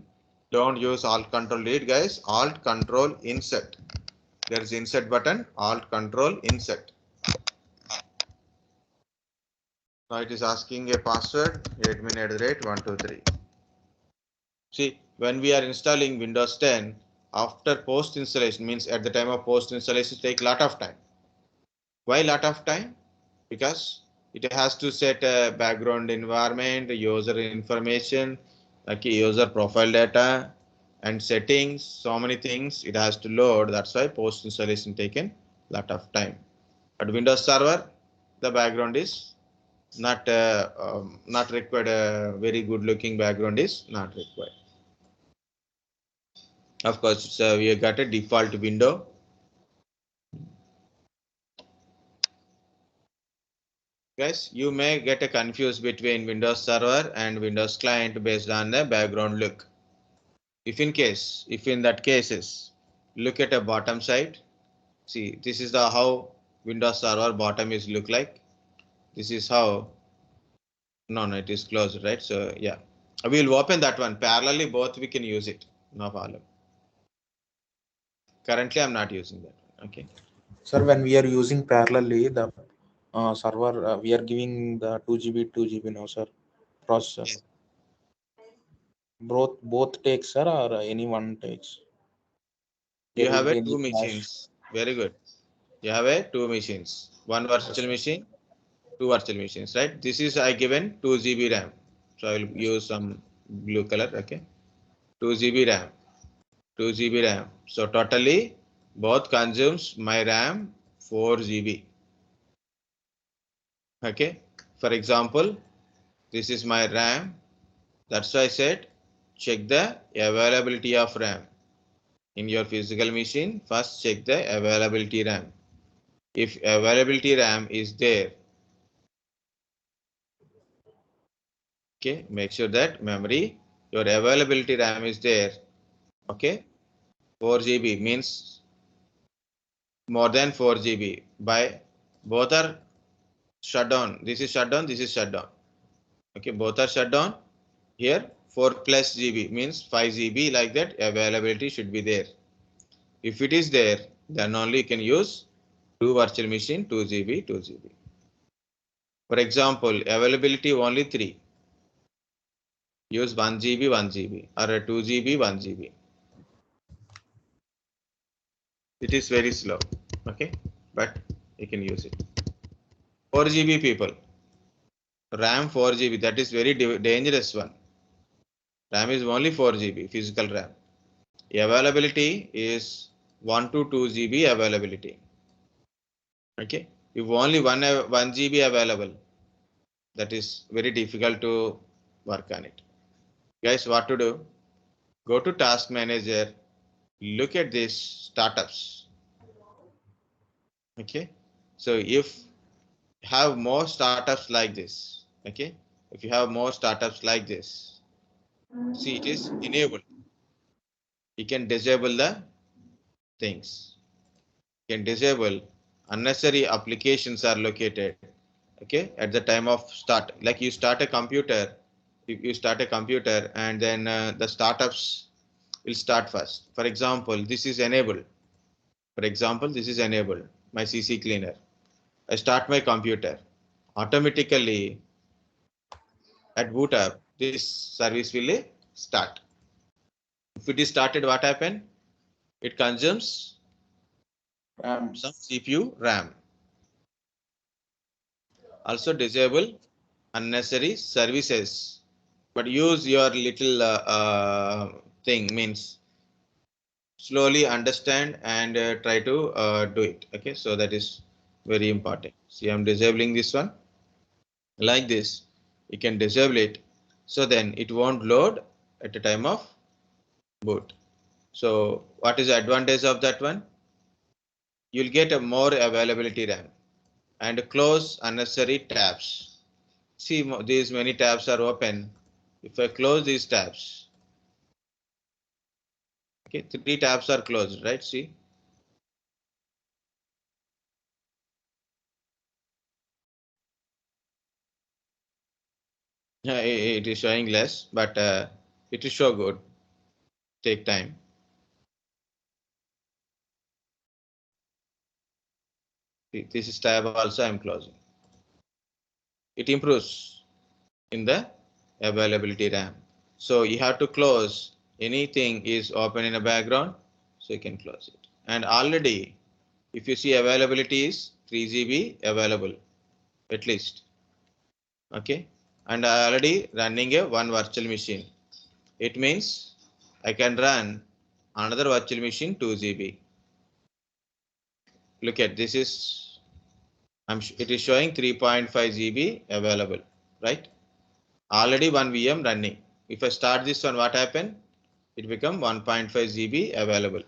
don't use Alt Control Delete, guys. Alt Control Insert. There is insert button. Alt Control Insert. Now it is asking a password, admin @123. See, when we are installing Windows 10, after post installation, means at the time of post installation, take lot of time. Why lot of time? Because it has to set a background environment, user information, like user profile data and settings, so many things it has to load. That's why post installation taken lot of time. But Windows Server, the background is not required. A very good looking background is not required. Of course, we have got a default window. Guys, you may get a confused between Windows Server and Windows Client based on the background look. If in that cases, look at a bottom side. See, this is the how Windows Server bottom is look like. This is how. No, it is closed, right? So yeah, we will open that one parallelly. Both we can use it. No problem. Currently, I'm not using that one. Okay. Sir, when we are using parallelly, the server, we are giving the 2 GB now, sir, processor. Yeah. Both takes, sir, or any one takes? You There will have a be two any clash. machines. Very good. You have a two machines. One virtual machine, two virtual machines, right? This is I given 2 GB RAM. So I will use some blue color. Okay. 2 GB RAM. 2 GB RAM. So totally both consumes my RAM 4 GB. Okay. For example, this is my RAM. That's why I said check the availability of RAM. In your physical machine, first check the availability RAM. If availability RAM is there, okay, make sure that memory, your availability RAM is there. Okay, 4 GB means more than 4 GB. By both are shut down. This is shut down, this is shut down. Okay, both are shut down. Here 4 plus GB means 5 GB, like that availability should be there. If it is there, then only you can use 2 virtual machine, 2 GB, 2 GB. For example, availability only 3. Use 1 GB, 1 GB or a 2 GB, 1 GB. It is very slow, okay, but you can use it. 4 GB people, RAM 4 GB, that is very dangerous one. RAM is only 4 GB physical RAM. Availability is 1 to 2 GB availability. Okay, if only 1 GB available, that is very difficult to work on it. Guys, what to do? Go to Task Manager, look at these startups. Okay, so if have more startups like this, okay, if you have more startups like this, see, it is enabled. You can disable the things. You can disable unnecessary applications are located. Okay, at the time of start, like you start a computer, if you start a computer and then the startups will start first. For example, this is enabled. For example, this is enabled, my CC cleaner. I start my computer. Automatically at boot up, this service will start. If it is started, what happened? It consumes some CPU RAM. Also disable unnecessary services, but use your little thing, means slowly understand and try to do it. Okay, so that is very important. See, I'm disabling this one. Like this, you can disable it, so then it won't load at the time of boot. So what is the advantage of that one? You'll get a more availability RAM and close unnecessary tabs. See, these many tabs are open. If I close these tabs, okay, 3 tabs are closed, right? See, yeah, it is showing less, but it will show good. Take time. This is tab also I'm closing. It improves in the availability RAM. So you have to close anything is open in the background, so you can close it. And already, if you see availability is 3 GB available at least. Okay, and I already running a 1 virtual machine. It means I can run another virtual machine 2 GB. Look at this is it is showing 3.5 GB available, right? Already 1 VM running. If I start this one, what happened? It become 1.5 GB available.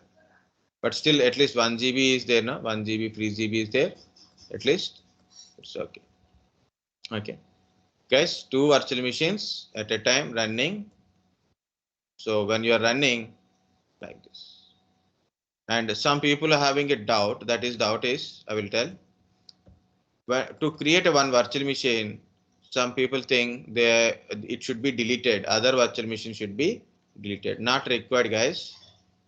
But still at least 1 GB is there now. 1 GB, 3 GB is there. At least it's okay. Okay. Guys, 2 virtual machines at a time running. So when you are running like this. And some people are having a doubt. That is doubt is, I will tell. To create a 1 virtual machine, some people think it should be deleted. Other virtual machine should be deleted. Not required, guys.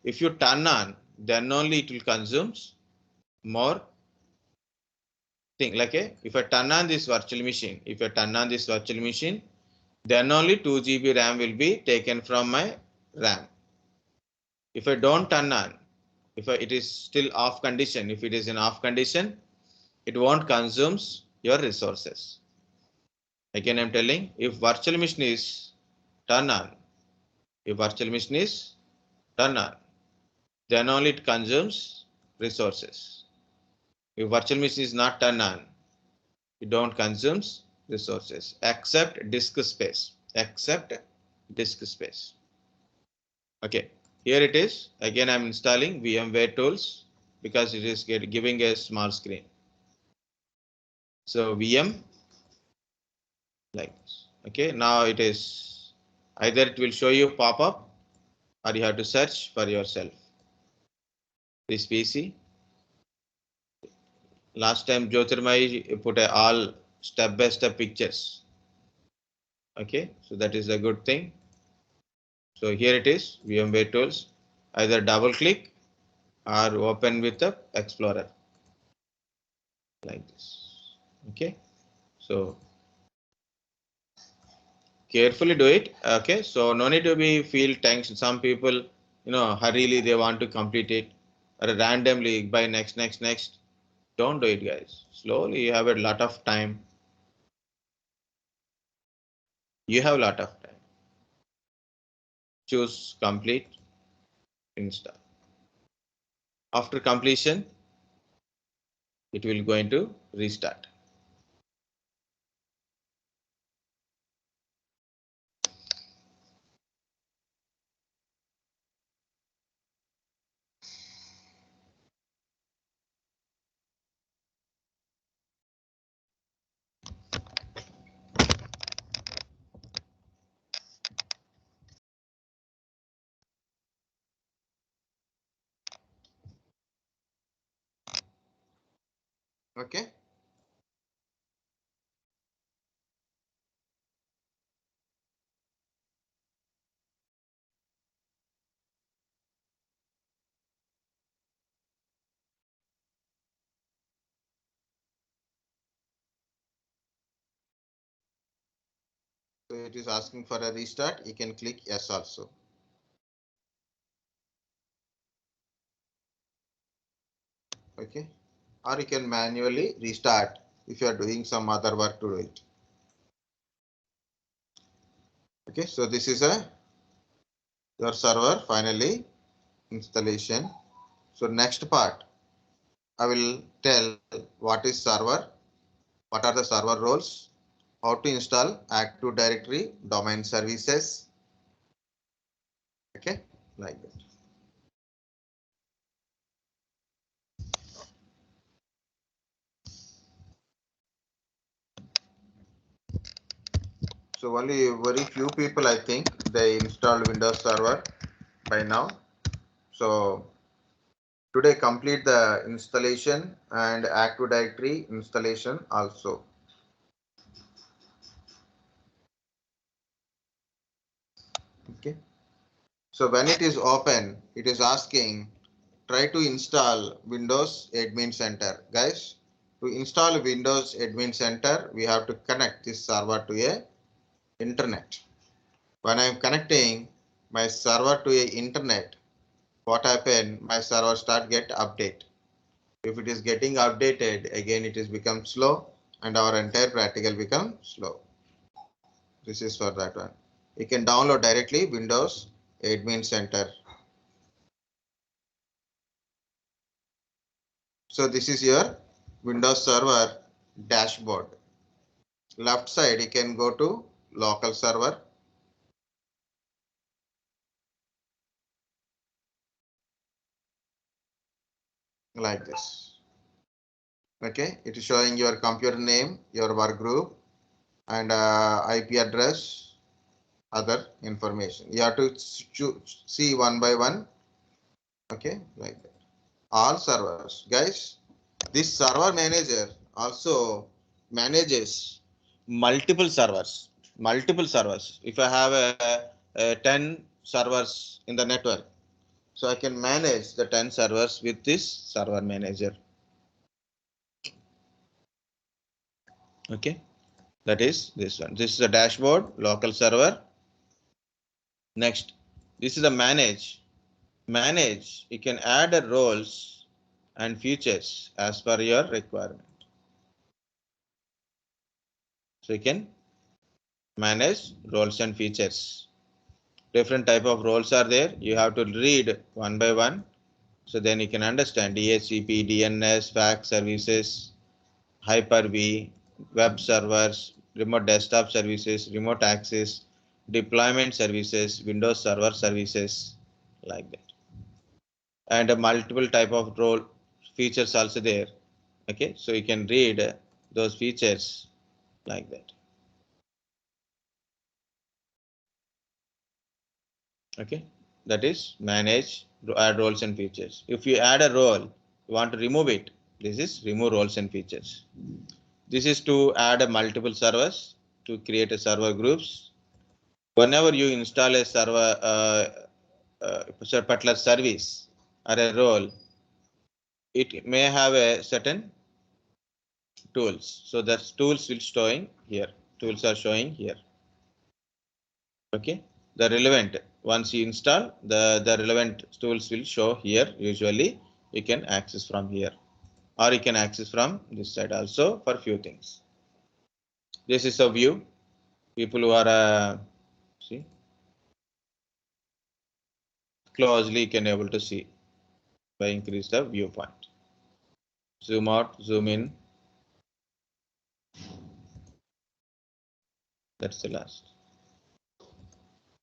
If you turn on, then only it will consume more thing. Like if I turn on this virtual machine, then only 2 GB RAM will be taken from my RAM. If I don't turn on, if it is still off condition, if it is in off condition, it won't consume your resources. Again, I'm telling, if virtual machine is turn on, then only it consumes resources. If virtual machine is not turned on, it don't consumes resources except disk space. Okay, here it is. Again, I'm installing VMware tools because it is giving a small screen. So VM like this. Okay, now it is either it will show you pop-up or you have to search for yourself. This PC. Last time Jyotirmai put all step-by-step pictures. Okay, so that is a good thing. So here it is, VMware tools. Either double click or open with the Explorer like this. Okay, so carefully do it. Okay, so no need to be feel tense. Some people, hurriedly they want to complete it or randomly by next. Don't do it, guys. Slowly, you have a lot of time. You have a lot of time. Choose complete, install. After completion, it will going to restart. Okay. So it is asking for a restart. You can click yes also. Okay. Or you can manually restart if you are doing some other work to do it. Okay. So this is your server finally installation. So next part, I will tell what is server, what are the server roles, how to install Active Directory, domain services. Okay, like that. So only very few people, I think, they installed Windows Server by now. So today complete the installation and Active Directory installation also. Okay. So when it is open, it is asking try to install Windows Admin Center. Guys, to install Windows Admin Center, we have to connect this server to a internet. When I'm connecting my server to a internet, what happened? My server start get update. If it is getting updated, again it is become slow and our entire practical become slow. This is for that one. You can download directly Windows Admin Center. So this is your Windows Server dashboard. Left side, you can go to local server. Like this. Okay, it is showing your computer name, your work group, and IP address, other information. You have to see one by one. Okay, like that. All servers, guys. This server manager also manages multiple servers. Multiple servers. If I have a 10 servers in the network, so I can manage the 10 servers with this server manager. Okay, that is this one. This is a dashboard, local server. Next, this is a manage. Manage, you can add a roles and features as per your requirement. So you can manage roles and features. Different type of roles are there. You have to read one by one. So then you can understand DHCP, DNS, fax services, Hyper-V, web servers, remote desktop services, remote access, deployment services, Windows Server services. like that. And a multiple type of role features also there. Okay, so you can read those features like that. Okay, that is manage, add roles and features. If you add a role, you want to remove it. This is remove roles and features. This is to add a multiple servers, to create a server groups. Whenever you install a server, particular service or a role, it may have a certain tools. So that tools will showing here. Tools are showing here. Okay, the relevant, once you install, the relevant tools will show here. Usually you can access from here, or you can access from this side also for few things. This is a view. People who are see closely can able to see by increase the viewpoint. Zoom out, zoom in. That's the last.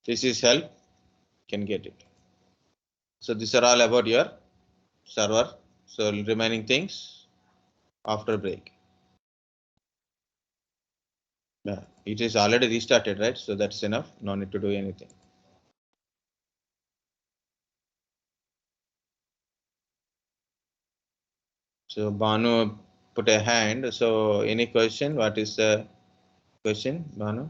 This is help. Can get it. So these are all about your server. So remaining things after break. Yeah, it is already restarted, right? So that's enough. No need to do anything. So Banu put a hand. So any question? What is the question, Banu?